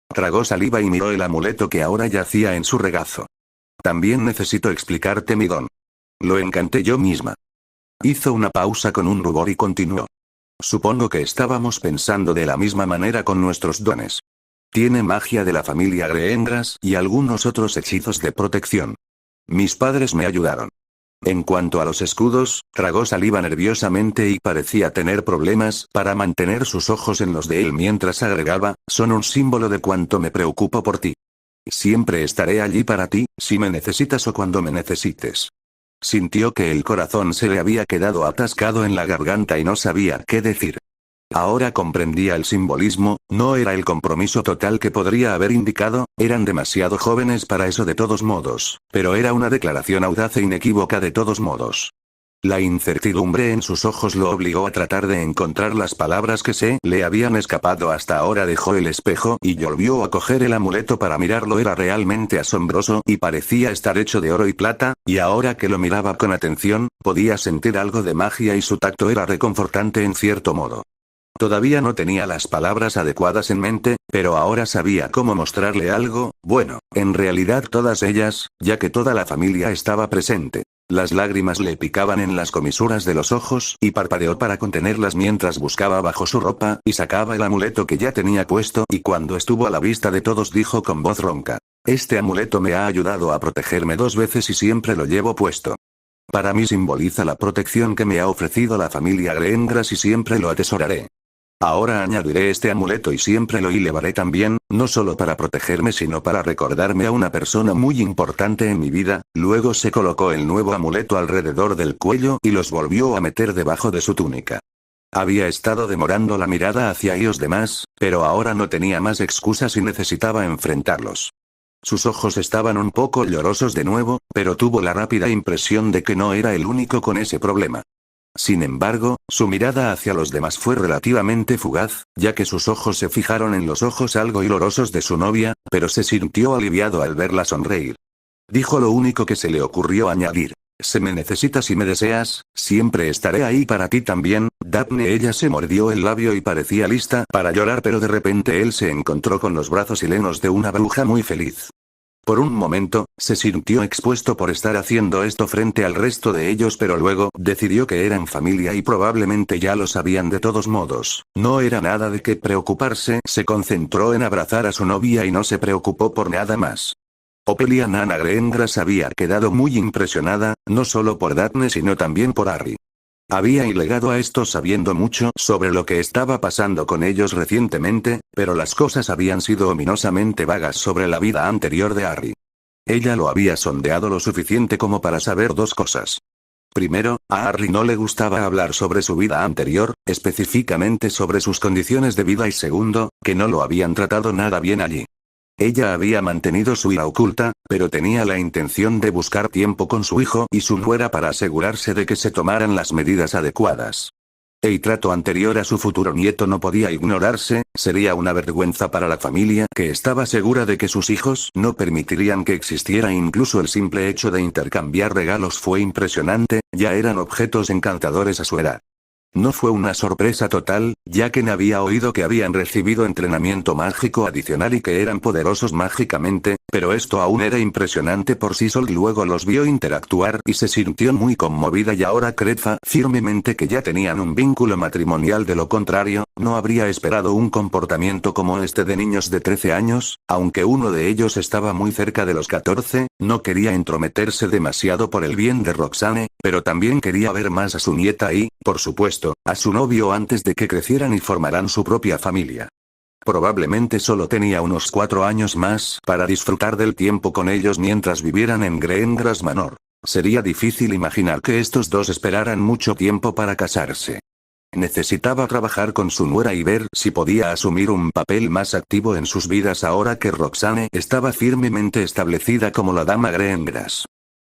S1: Tragó saliva y miró el amuleto que ahora yacía en su regazo. También necesito explicarte mi don. Lo encanté yo misma. Hizo una pausa con un rubor y continuó. Supongo que estábamos pensando de la misma manera con nuestros dones. Tiene magia de la familia Greengras y algunos otros hechizos de protección. Mis padres me ayudaron. En cuanto a los escudos, tragó saliva nerviosamente y parecía tener problemas para mantener sus ojos en los de él mientras agregaba: son un símbolo de cuánto me preocupo por ti. Siempre estaré allí para ti, si me necesitas o cuando me necesites. Sintió que el corazón se le había quedado atascado en la garganta y no sabía qué decir. Ahora comprendía el simbolismo, no era el compromiso total que podría haber indicado, eran demasiado jóvenes para eso de todos modos, pero era una declaración audaz e inequívoca de todos modos. La incertidumbre en sus ojos lo obligó a tratar de encontrar las palabras que se le habían escapado hasta ahora. Dejó el espejo y volvió a coger el amuleto para mirarlo. Era realmente asombroso y parecía estar hecho de oro y plata, y ahora que lo miraba con atención, podía sentir algo de magia y su tacto era reconfortante en cierto modo. Todavía no tenía las palabras adecuadas en mente, pero ahora sabía cómo mostrarle algo, bueno, en realidad todas ellas, ya que toda la familia estaba presente. Las lágrimas le picaban en las comisuras de los ojos y parpadeó para contenerlas mientras buscaba bajo su ropa y sacaba el amuleto que ya tenía puesto, y cuando estuvo a la vista de todos dijo con voz ronca: Este amuleto me ha ayudado a protegerme 2 veces y siempre lo llevo puesto. Para mí simboliza la protección que me ha ofrecido la familia Greengras y siempre lo atesoraré. Ahora añadiré este amuleto y siempre lo llevaré también, no solo para protegerme sino para recordarme a una persona muy importante en mi vida. Luego se colocó el nuevo amuleto alrededor del cuello y los volvió a meter debajo de su túnica. Había estado demorando la mirada hacia ellos demás, pero ahora no tenía más excusas y necesitaba enfrentarlos. Sus ojos estaban un poco llorosos de nuevo, pero tuvo la rápida impresión de que no era el único con ese problema. Sin embargo, su mirada hacia los demás fue relativamente fugaz, ya que sus ojos se fijaron en los ojos algo hilorosos de su novia, pero se sintió aliviado al verla sonreír. Dijo lo único que se le ocurrió añadir: Si me necesitas y me deseas, siempre estaré ahí para ti también, Daphne. Ella se mordió el labio y parecía lista para llorar, pero de repente él se encontró con los brazos hilenos de una bruja muy feliz. Por un momento, se sintió expuesto por estar haciendo esto frente al resto de ellos, pero luego decidió que eran familia y probablemente ya lo sabían de todos modos. No era nada de qué preocuparse, se concentró en abrazar a su novia y no se preocupó por nada más. Ophelia Nana Greengras había quedado muy impresionada, no solo por Daphne sino también por Harry. Había llegado a esto sabiendo mucho sobre lo que estaba pasando con ellos recientemente, pero las cosas habían sido ominosamente vagas sobre la vida anterior de Harry. Ella lo había sondeado lo suficiente como para saber 2 cosas. Primero, a Harry no le gustaba hablar sobre su vida anterior, específicamente sobre sus condiciones de vida, y segundo, que no lo habían tratado nada bien allí. Ella había mantenido su ira oculta, pero tenía la intención de buscar tiempo con su hijo y su nuera para asegurarse de que se tomaran las medidas adecuadas. El trato anterior a su futuro nieto no podía ignorarse, sería una vergüenza para la familia que estaba segura de que sus hijos no permitirían que existiera. Incluso el simple hecho de intercambiar regalos fue impresionante, ya eran objetos encantadores a su edad. No fue una sorpresa total, ya que había oído que habían recibido entrenamiento mágico adicional y que eran poderosos mágicamente, pero esto aún era impresionante por sí solo. Luego los vio interactuar y se sintió muy conmovida y ahora creía firmemente que ya tenían un vínculo matrimonial. De lo contrario, no habría esperado un comportamiento como este de niños de 13 años, aunque uno de ellos estaba muy cerca de los 14, no quería entrometerse demasiado por el bien de Roxane, pero también quería ver más a su nieta y, por supuesto, a su novio antes de que crecieran y formaran su propia familia. Probablemente solo tenía unos 4 años más para disfrutar del tiempo con ellos mientras vivieran en Greengrass Manor. Sería difícil imaginar que estos dos esperaran mucho tiempo para casarse. Necesitaba trabajar con su nuera y ver si podía asumir un papel más activo en sus vidas ahora que Roxane estaba firmemente establecida como la dama Greengrass.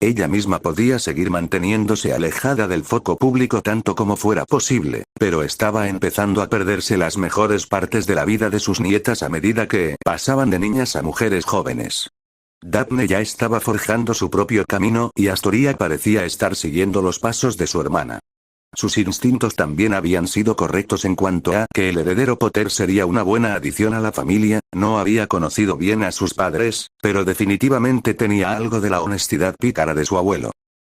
S1: Ella misma podía seguir manteniéndose alejada del foco público tanto como fuera posible, pero estaba empezando a perderse las mejores partes de la vida de sus nietas a medida que pasaban de niñas a mujeres jóvenes. Daphne ya estaba forjando su propio camino y Astoria parecía estar siguiendo los pasos de su hermana. Sus instintos también habían sido correctos en cuanto a que el heredero Potter sería una buena adición a la familia. No había conocido bien a sus padres, pero definitivamente tenía algo de la honestidad pícara de su abuelo.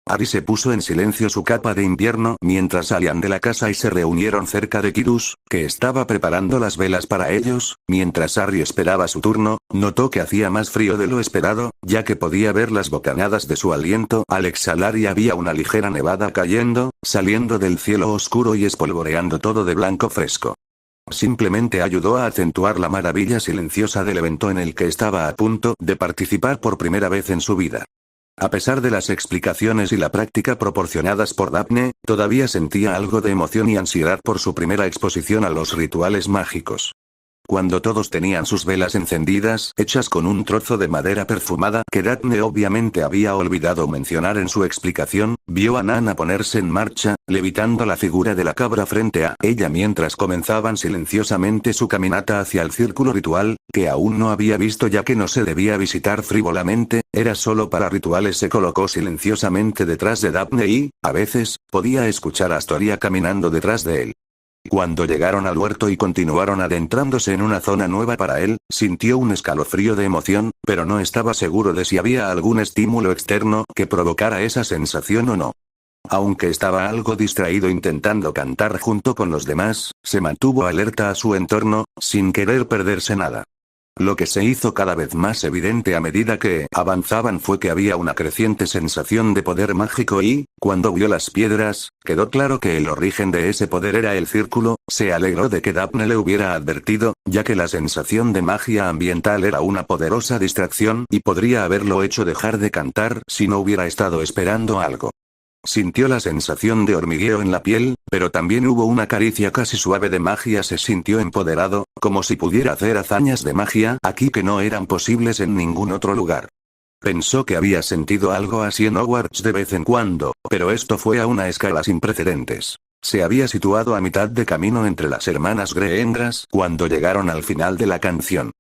S1: Harry se puso en silencio su capa de invierno mientras salían de la casa y se reunieron cerca de Kyrus, que estaba preparando las velas para ellos. Mientras Harry esperaba su turno, notó que hacía más frío de lo esperado, ya que podía ver las bocanadas de su aliento al exhalar y había una ligera nevada cayendo, saliendo del cielo oscuro y espolvoreando todo de blanco fresco. Simplemente ayudó a acentuar la maravilla silenciosa del evento en el que estaba a punto de participar por primera vez en su vida. A pesar de las explicaciones y la práctica proporcionadas por Daphne, todavía sentía algo de emoción y ansiedad por su primera exposición a los rituales mágicos. Cuando todos tenían sus velas encendidas, hechas con un trozo de madera perfumada que Daphne obviamente había olvidado mencionar en su explicación, vio a Nana ponerse en marcha, levitando la figura de la cabra frente a ella mientras comenzaban silenciosamente su caminata hacia el círculo ritual, que aún no había visto ya que no se debía visitar frívolamente, era solo para rituales. Se colocó silenciosamente detrás de Daphne y, a veces, podía escuchar a Astoria caminando detrás de él. Cuando llegaron al huerto y continuaron adentrándose en una zona nueva para él, sintió un escalofrío de emoción, pero no estaba seguro de si había algún estímulo externo que provocara esa sensación o no. Aunque estaba algo distraído intentando cantar junto con los demás, se mantuvo alerta a su entorno, sin querer perderse nada. Lo que se hizo cada vez más evidente a medida que avanzaban fue que había una creciente sensación de poder mágico y, cuando vio las piedras, quedó claro que el origen de ese poder era el círculo. Se alegró de que Daphne le hubiera advertido, ya que la sensación de magia ambiental era una poderosa distracción y podría haberlo hecho dejar de cantar si no hubiera estado esperando algo. Sintió la sensación de hormigueo en la piel, pero también hubo una caricia casi suave de magia. Se sintió empoderado, como si pudiera hacer hazañas de magia aquí que no eran posibles en ningún otro lugar. Pensó que había sentido algo así en Hogwarts de vez en cuando, pero esto fue a una escala sin precedentes. Se había situado a mitad de camino entre las hermanas Greengrass cuando llegaron al final de la canción.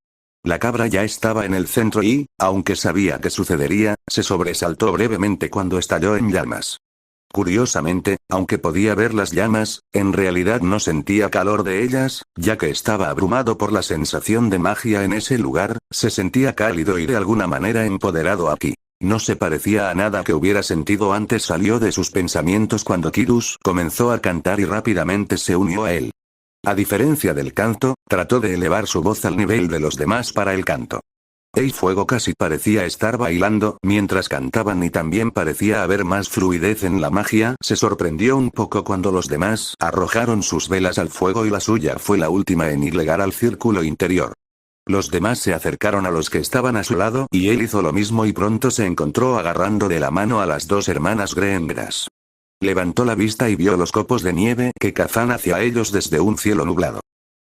S1: La cabra ya estaba en el centro y, aunque sabía que sucedería, se sobresaltó brevemente cuando estalló en llamas. Curiosamente, aunque podía ver las llamas, en realidad no sentía calor de ellas, ya que estaba abrumado por la sensación de magia en ese lugar. Se sentía cálido y de alguna manera empoderado aquí. No se parecía a nada que hubiera sentido antes. Salió de sus pensamientos cuando Kyrus comenzó a cantar y rápidamente se unió a él. A diferencia del canto, trató de elevar su voz al nivel de los demás para el canto. El fuego casi parecía estar bailando mientras cantaban y también parecía haber más fluidez en la magia. Se sorprendió un poco cuando los demás arrojaron sus velas al fuego y la suya fue la última en llegar al círculo interior. Los demás se acercaron a los que estaban a su lado y él hizo lo mismo y pronto se encontró agarrando de la mano a las dos hermanas Greengrass. Levantó la vista y vio los copos de nieve que cazan hacia ellos desde un cielo nublado.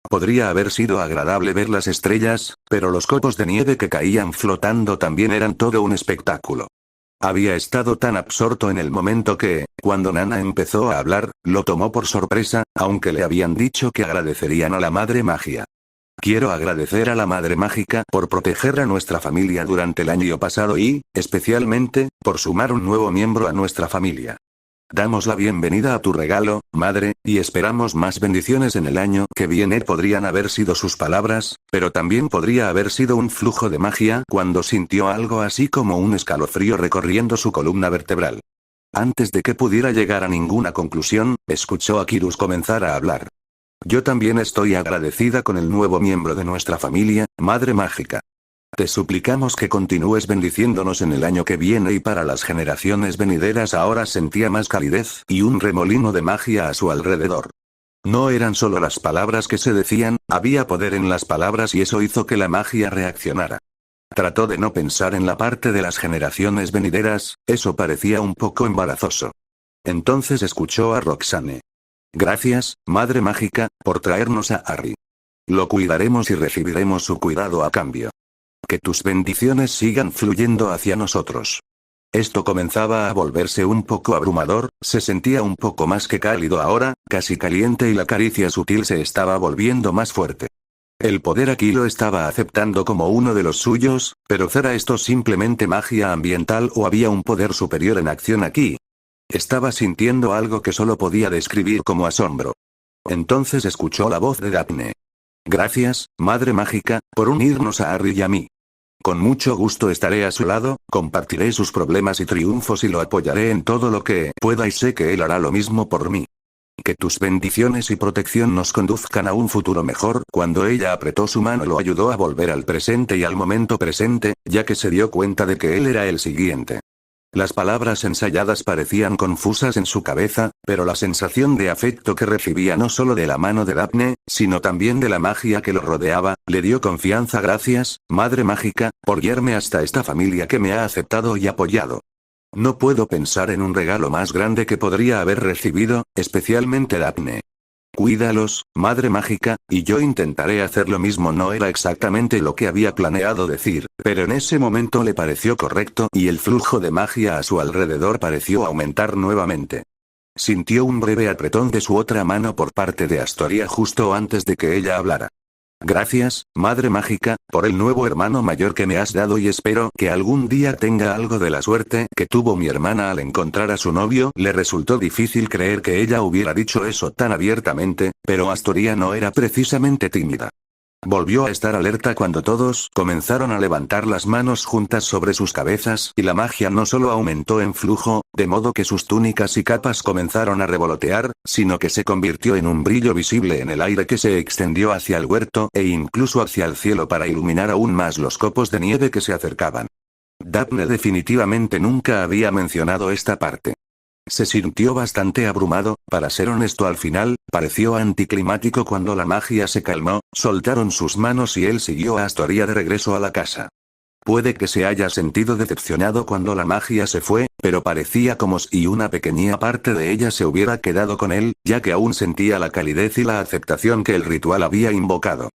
S1: Podría haber sido agradable ver las estrellas, pero los copos de nieve que caían flotando también eran todo un espectáculo. Había estado tan absorto en el momento que, cuando Nana empezó a hablar, lo tomó por sorpresa, aunque le habían dicho que agradecerían a la Madre Magia. Quiero agradecer a la Madre Mágica por proteger a nuestra familia durante el año pasado y, especialmente, por sumar un nuevo miembro a nuestra familia. Damos la bienvenida a tu regalo, madre, y esperamos más bendiciones en el año que viene. Podrían haber sido sus palabras, pero también podría haber sido un flujo de magia cuando sintió algo así como un escalofrío recorriendo su columna vertebral. Antes de que pudiera llegar a ninguna conclusión, escuchó a Kirus comenzar a hablar. Yo también estoy agradecida con el nuevo miembro de nuestra familia, Madre Mágica. Te suplicamos que continúes bendiciéndonos en el año que viene y para las generaciones venideras. Ahora sentía más calidez y un remolino de magia a su alrededor. No eran solo las palabras que se decían, había poder en las palabras y eso hizo que la magia reaccionara. Trató de no pensar en la parte de las generaciones venideras, eso parecía un poco embarazoso. Entonces escuchó a Roxane. Gracias, Madre Mágica, por traernos a Harry. Lo cuidaremos y recibiremos su cuidado a cambio. Que tus bendiciones sigan fluyendo hacia nosotros. Esto comenzaba a volverse un poco abrumador, se sentía un poco más que cálido ahora, casi caliente y la caricia sutil se estaba volviendo más fuerte. El poder aquí lo estaba aceptando como uno de los suyos, pero ¿será esto simplemente magia ambiental o había un poder superior en acción aquí? Estaba sintiendo algo que solo podía describir como asombro. Entonces escuchó la voz de Daphne. Gracias, Madre Mágica, por unirnos a Harry y a mí. Con mucho gusto estaré a su lado, compartiré sus problemas y triunfos y lo apoyaré en todo lo que pueda y sé que él hará lo mismo por mí. Que tus bendiciones y protección nos conduzcan a un futuro mejor. Cuando ella apretó su mano lo ayudó a volver al presente y al momento presente, ya que se dio cuenta de que él era el siguiente. Las palabras ensayadas parecían confusas en su cabeza, pero la sensación de afecto que recibía no solo de la mano de Daphne, sino también de la magia que lo rodeaba, le dio confianza. Gracias, Madre Mágica, por guiarme hasta esta familia que me ha aceptado y apoyado. No puedo pensar en un regalo más grande que podría haber recibido, especialmente Daphne. Cuídalos, Madre Mágica, y yo intentaré hacer lo mismo. No era exactamente lo que había planeado decir, pero en ese momento le pareció correcto y el flujo de magia a su alrededor pareció aumentar nuevamente. Sintió un breve apretón de su otra mano por parte de Astoria justo antes de que ella hablara. Gracias, Madre Mágica, por el nuevo hermano mayor que me has dado y espero que algún día tenga algo de la suerte que tuvo mi hermana al encontrar a su novio. Le resultó difícil creer que ella hubiera dicho eso tan abiertamente, pero Astoria no era precisamente tímida. Volvió a estar alerta cuando todos comenzaron a levantar las manos juntas sobre sus cabezas y la magia no solo aumentó en flujo, de modo que sus túnicas y capas comenzaron a revolotear, sino que se convirtió en un brillo visible en el aire que se extendió hacia el huerto e incluso hacia el cielo para iluminar aún más los copos de nieve que se acercaban. Daphne definitivamente nunca había mencionado esta parte. Se sintió bastante abrumado, para ser honesto. Al final, pareció anticlimático cuando la magia se calmó, soltaron sus manos y él siguió a Astoria de regreso a la casa. Puede que se haya sentido decepcionado cuando la magia se fue, pero parecía como si una pequeña parte de ella se hubiera quedado con él, ya que aún sentía la calidez y la aceptación que el ritual había invocado.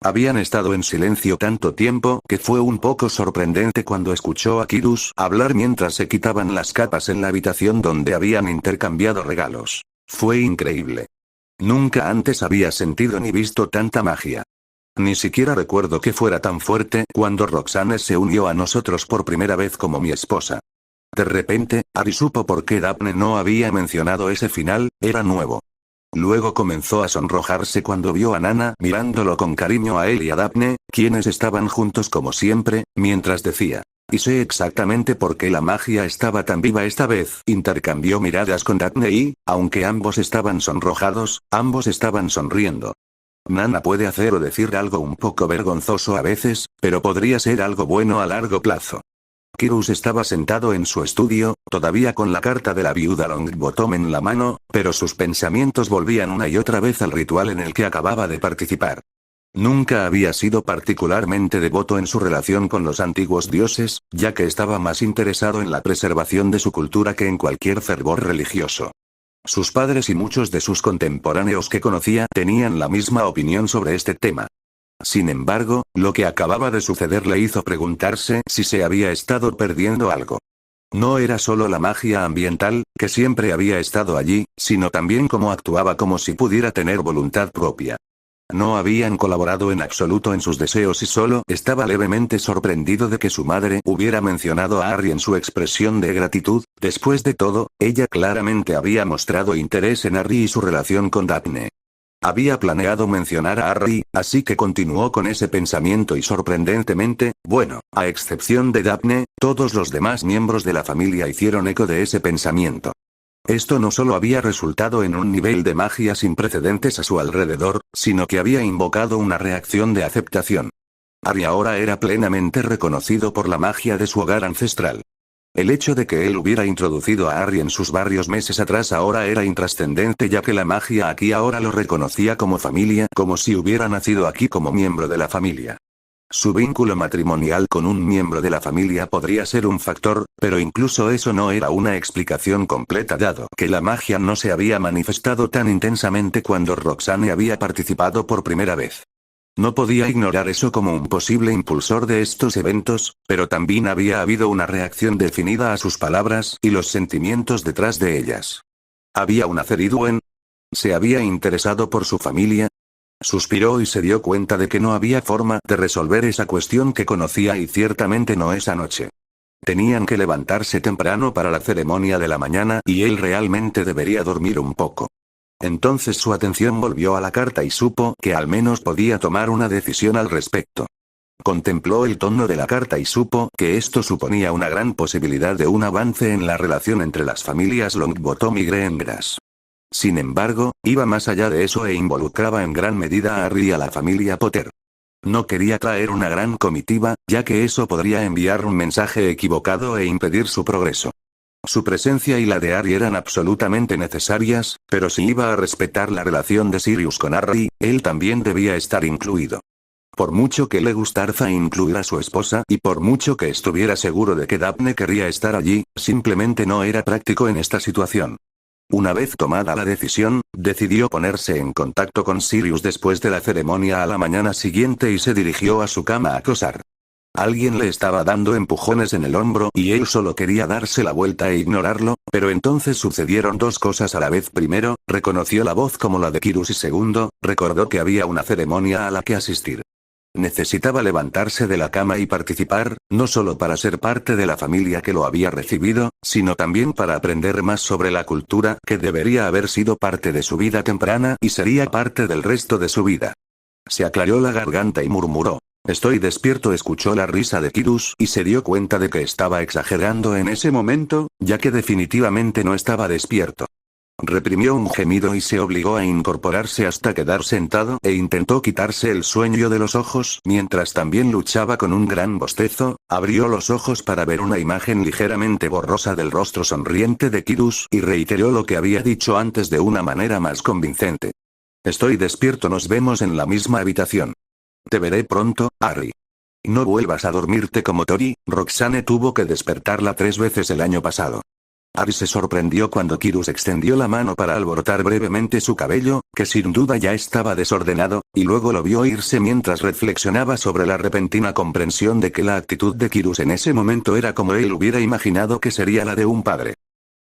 S1: Habían estado en silencio tanto tiempo que fue un poco sorprendente cuando escuchó a Kirus hablar mientras se quitaban las capas en la habitación donde habían intercambiado regalos. Fue increíble. Nunca antes había sentido ni visto tanta magia. Ni siquiera recuerdo que fuera tan fuerte cuando Roxane se unió a nosotros por primera vez como mi esposa. De repente, Harry supo por qué Daphne no había mencionado ese final, era nuevo. Luego comenzó a sonrojarse cuando vio a Nana mirándolo con cariño a él y a Daphne, quienes estaban juntos como siempre, mientras decía, y sé exactamente por qué la magia estaba tan viva esta vez. Intercambió miradas con Daphne y, aunque ambos estaban sonrojados, ambos estaban sonriendo. Nana puede hacer o decir algo un poco vergonzoso a veces, pero podría ser algo bueno a largo plazo. Kirus estaba sentado en su estudio, todavía con la carta de la viuda Longbottom en la mano, pero sus pensamientos volvían una y otra vez al ritual en el que acababa de participar. Nunca había sido particularmente devoto en su relación con los antiguos dioses, ya que estaba más interesado en la preservación de su cultura que en cualquier fervor religioso. Sus padres y muchos de sus contemporáneos que conocía tenían la misma opinión sobre este tema. Sin embargo, lo que acababa de suceder le hizo preguntarse si se había estado perdiendo algo. No era solo la magia ambiental, que siempre había estado allí, sino también cómo actuaba como si pudiera tener voluntad propia. no habían colaborado en absoluto en sus deseos y solo estaba levemente sorprendido de que su madre hubiera mencionado a Harry en su expresión de gratitud. Después de todo, ella claramente había mostrado interés en Harry y su relación con Daphne. Había planeado mencionar a Harry, así que continuó con ese pensamiento y sorprendentemente, bueno, a excepción de Daphne, todos los demás miembros de la familia hicieron eco de ese pensamiento. Esto no solo había resultado en un nivel de magia sin precedentes a su alrededor, sino que había invocado una reacción de aceptación. Harry ahora era plenamente reconocido por la magia de su hogar ancestral. El hecho de que él hubiera introducido a Harry en sus barrios meses atrás ahora era intrascendente, ya que la magia aquí ahora lo reconocía como familia, como si hubiera nacido aquí como miembro de la familia. Su vínculo matrimonial con un miembro de la familia podría ser un factor, pero incluso eso no era una explicación completa dado que la magia no se había manifestado tan intensamente cuando Roxanne había participado por primera vez. No podía ignorar eso como un posible impulsor de estos eventos, pero también había habido una reacción definida a sus palabras y los sentimientos detrás de ellas. ¿Había un Acerriduen? ¿Se había interesado por su familia? Suspiró y se dio cuenta de que no había forma de resolver esa cuestión que conocía y ciertamente no esa noche. Tenían que levantarse temprano para la ceremonia de la mañana y él realmente debería dormir un poco. Entonces su atención volvió a la carta y supo que al menos podía tomar una decisión al respecto. Contempló el tono de la carta y supo que esto suponía una gran posibilidad de un avance en la relación entre las familias Longbottom y Greengrass. Sin embargo, iba más allá de eso e involucraba en gran medida a Harry y a la familia Potter. No quería traer una gran comitiva, ya que eso podría enviar un mensaje equivocado e impedir su progreso. Su presencia y la de Harry eran absolutamente necesarias, pero si iba a respetar la relación de Sirius con Harry, él también debía estar incluido. Por mucho que le gustara incluir a su esposa y por mucho que estuviera seguro de que Daphne querría estar allí, simplemente no era práctico en esta situación. Una vez tomada la decisión, decidió ponerse en contacto con Sirius después de la ceremonia a la mañana siguiente y se dirigió a su cama a acosar. Alguien le estaba dando empujones en el hombro y él solo quería darse la vuelta e ignorarlo, pero entonces sucedieron dos cosas a la vez. Primero, reconoció la voz como la de Kirus y segundo, recordó que había una ceremonia a la que asistir. Necesitaba levantarse de la cama y participar, no solo para ser parte de la familia que lo había recibido, sino también para aprender más sobre la cultura que debería haber sido parte de su vida temprana y sería parte del resto de su vida. Se aclaró la garganta y murmuró: «Estoy despierto». Escuchó la risa de Kirus y se dio cuenta de que estaba exagerando en ese momento, ya que definitivamente no estaba despierto. Reprimió un gemido y se obligó a incorporarse hasta quedar sentado e intentó quitarse el sueño de los ojos mientras también luchaba con un gran bostezo. Abrió los ojos para ver una imagen ligeramente borrosa del rostro sonriente de Kirus y reiteró lo que había dicho antes de una manera más convincente. «Estoy despierto, nos vemos en la misma habitación. Te veré pronto, Harry. No vuelvas a dormirte como Tori». Roxanne tuvo que despertarla 3 veces el año pasado. Harry se sorprendió cuando Kirus extendió la mano para alborotar brevemente su cabello, que sin duda ya estaba desordenado, y luego lo vio irse mientras reflexionaba sobre la repentina comprensión de que la actitud de Kirus en ese momento era como él hubiera imaginado que sería la de un padre.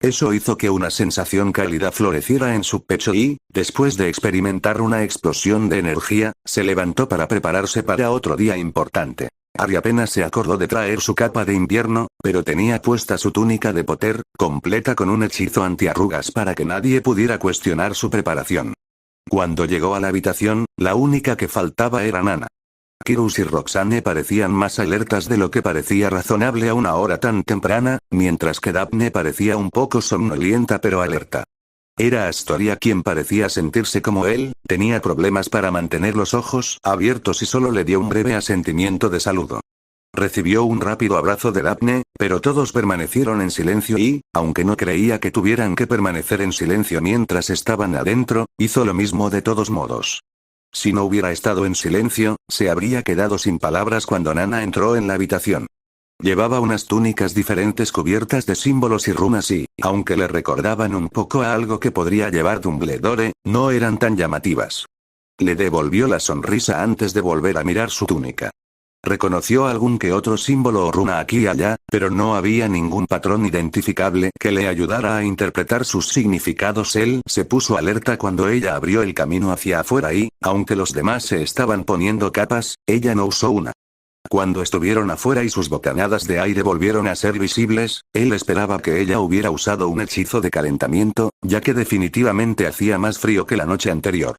S1: Eso hizo que una sensación cálida floreciera en su pecho y, después de experimentar una explosión de energía, se levantó para prepararse para otro día importante. Harry apenas se acordó de traer su capa de invierno, pero tenía puesta su túnica de Potter, completa con un hechizo antiarrugas para que nadie pudiera cuestionar su preparación. Cuando llegó a la habitación, la única que faltaba era Nana. Kirus y Roxanne parecían más alertas de lo que parecía razonable a una hora tan temprana, mientras que Daphne parecía un poco somnolienta pero alerta. Era Astoria quien parecía sentirse como él, tenía problemas para mantener los ojos abiertos y solo le dio un breve asentimiento de saludo. Recibió un rápido abrazo de Daphne, pero todos permanecieron en silencio y, aunque no creía que tuvieran que permanecer en silencio mientras estaban adentro, hizo lo mismo de todos modos. Si no hubiera estado en silencio, se habría quedado sin palabras cuando Nana entró en la habitación. Llevaba unas túnicas diferentes cubiertas de símbolos y runas y, aunque le recordaban un poco a algo que podría llevar Dumbledore, no eran tan llamativas. Le devolvió la sonrisa antes de volver a mirar su túnica. Reconoció algún que otro símbolo o runa aquí y allá, pero no había ningún patrón identificable que le ayudara a interpretar sus significados. Él se puso alerta cuando ella abrió el camino hacia afuera y, aunque los demás se estaban poniendo capas, ella no usó una. Cuando estuvieron afuera y sus bocanadas de aire volvieron a ser visibles, él esperaba que ella hubiera usado un hechizo de calentamiento, ya que definitivamente hacía más frío que la noche anterior.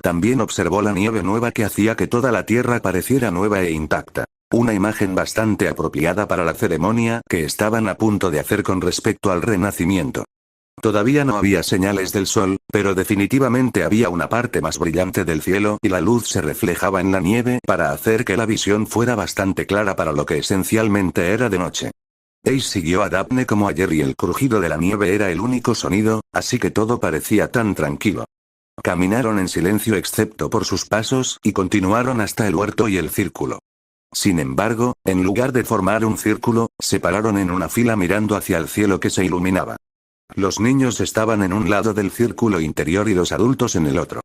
S1: También observó la nieve nueva que hacía que toda la tierra pareciera nueva e intacta. Una imagen bastante apropiada para la ceremonia que estaban a punto de hacer con respecto al renacimiento. Todavía no había señales del sol, pero definitivamente había una parte más brillante del cielo y la luz se reflejaba en la nieve para hacer que la visión fuera bastante clara para lo que esencialmente era de noche. Ace siguió a Daphne como ayer y el crujido de la nieve era el único sonido, así que todo parecía tan tranquilo. Caminaron en silencio excepto por sus pasos y continuaron hasta el huerto y el círculo. Sin embargo, en lugar de formar un círculo, se pararon en una fila mirando hacia el cielo que se iluminaba. Los niños estaban en un lado del círculo interior y los adultos en el otro.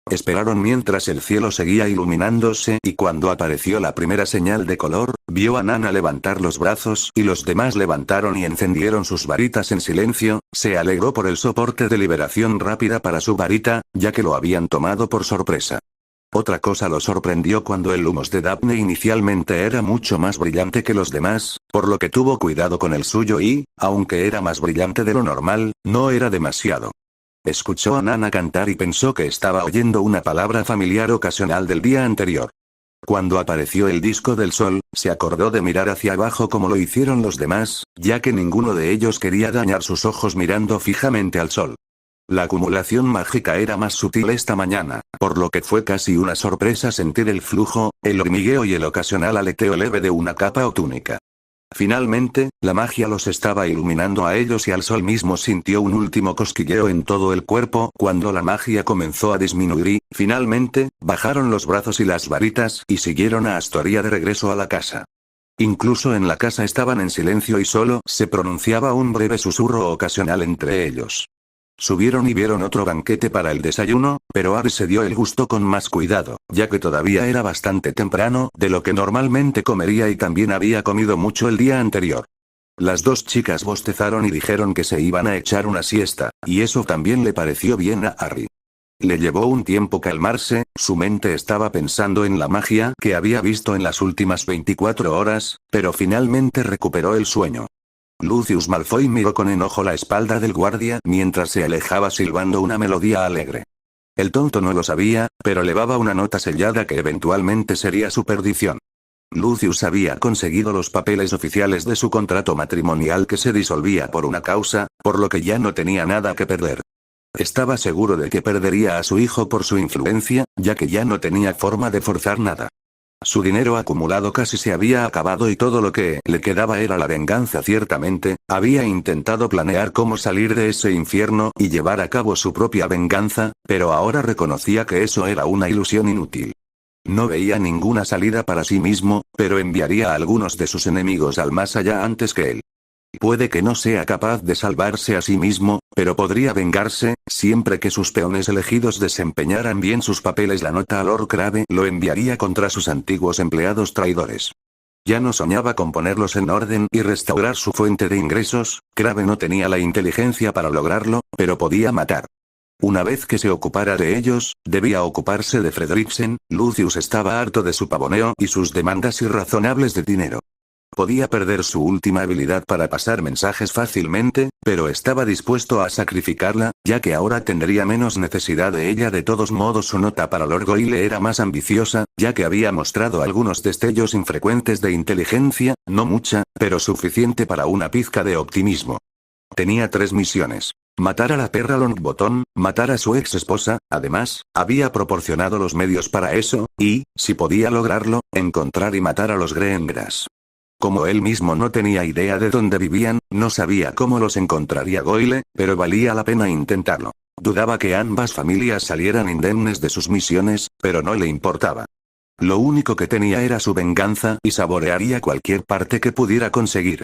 S1: Esperaron mientras el cielo seguía iluminándose y cuando apareció la primera señal de color, vio a Nana levantar los brazos y los demás levantaron y encendieron sus varitas en silencio. Se alegró por el soporte de liberación rápida para su varita, ya que lo habían tomado por sorpresa. Otra cosa lo sorprendió cuando el humos de Daphne inicialmente era mucho más brillante que los demás, por lo que tuvo cuidado con el suyo y, aunque era más brillante de lo normal, no era demasiado. Escuchó a Nana cantar y pensó que estaba oyendo una palabra familiar ocasional del día anterior. Cuando apareció el disco del sol, se acordó de mirar hacia abajo como lo hicieron los demás, ya que ninguno de ellos quería dañar sus ojos mirando fijamente al sol. La acumulación mágica era más sutil esta mañana, por lo que fue casi una sorpresa sentir el flujo, el hormigueo y el ocasional aleteo leve de una capa o túnica. Finalmente, la magia los estaba iluminando a ellos y al sol mismo sintió un último cosquilleo en todo el cuerpo cuando la magia comenzó a disminuir y, finalmente, bajaron los brazos y las varitas y siguieron a Astoria de regreso a la casa. Incluso en la casa estaban en silencio y solo se pronunciaba un breve susurro ocasional entre ellos. Subieron y vieron otro banquete para el desayuno, pero Ari se dio el gusto con más cuidado, ya que todavía era bastante temprano de lo que normalmente comería y también había comido mucho el día anterior. Las dos chicas bostezaron y dijeron que se iban a echar una siesta, y eso también le pareció bien a Ari. Le llevó un tiempo calmarse, su mente estaba pensando en la magia que había visto en las últimas 24 horas, pero finalmente recuperó el sueño. Lucius Malfoy miró con enojo la espalda del guardia mientras se alejaba silbando una melodía alegre. El tonto no lo sabía, pero levaba una nota sellada que eventualmente sería su perdición. Lucius había conseguido los papeles oficiales de su contrato matrimonial que se disolvía por una causa, por lo que ya no tenía nada que perder. Estaba seguro de que perdería a su hijo por su influencia, ya que ya no tenía forma de forzar nada. Su dinero acumulado casi se había acabado y todo lo que le quedaba era la venganza. Ciertamente, había intentado planear cómo salir de ese infierno y llevar a cabo su propia venganza, pero ahora reconocía que eso era una ilusión inútil. No veía ninguna salida para sí mismo, pero enviaría a algunos de sus enemigos al más allá antes que él. Puede que no sea capaz de salvarse a sí mismo, pero podría vengarse, siempre que sus peones elegidos desempeñaran bien sus papeles. La nota a Lord Crabbe lo enviaría contra sus antiguos empleados traidores. Ya no soñaba con ponerlos en orden y restaurar su fuente de ingresos. Crabbe no tenía la inteligencia para lograrlo, pero podía matar. Una vez que se ocupara de ellos, debía ocuparse de Fredriksen. Lucius estaba harto de su pavoneo y sus demandas irrazonables de dinero. Podía perder su última habilidad para pasar mensajes fácilmente, pero estaba dispuesto a sacrificarla, ya que ahora tendría menos necesidad de ella. De todos modos, su nota para Lord Goyle era más ambiciosa, ya que había mostrado algunos destellos infrecuentes de inteligencia, no mucha, pero suficiente para una pizca de optimismo. Tenía 3 misiones. Matar a la perra Longbottom, matar a su ex esposa, además, había proporcionado los medios para eso, y, si podía lograrlo, encontrar y matar a los Greengrass. Como él mismo no tenía idea de dónde vivían, no sabía cómo los encontraría Goyle, pero valía la pena intentarlo. Dudaba que ambas familias salieran indemnes de sus misiones, pero no le importaba. Lo único que tenía era su venganza y saborearía cualquier parte que pudiera conseguir.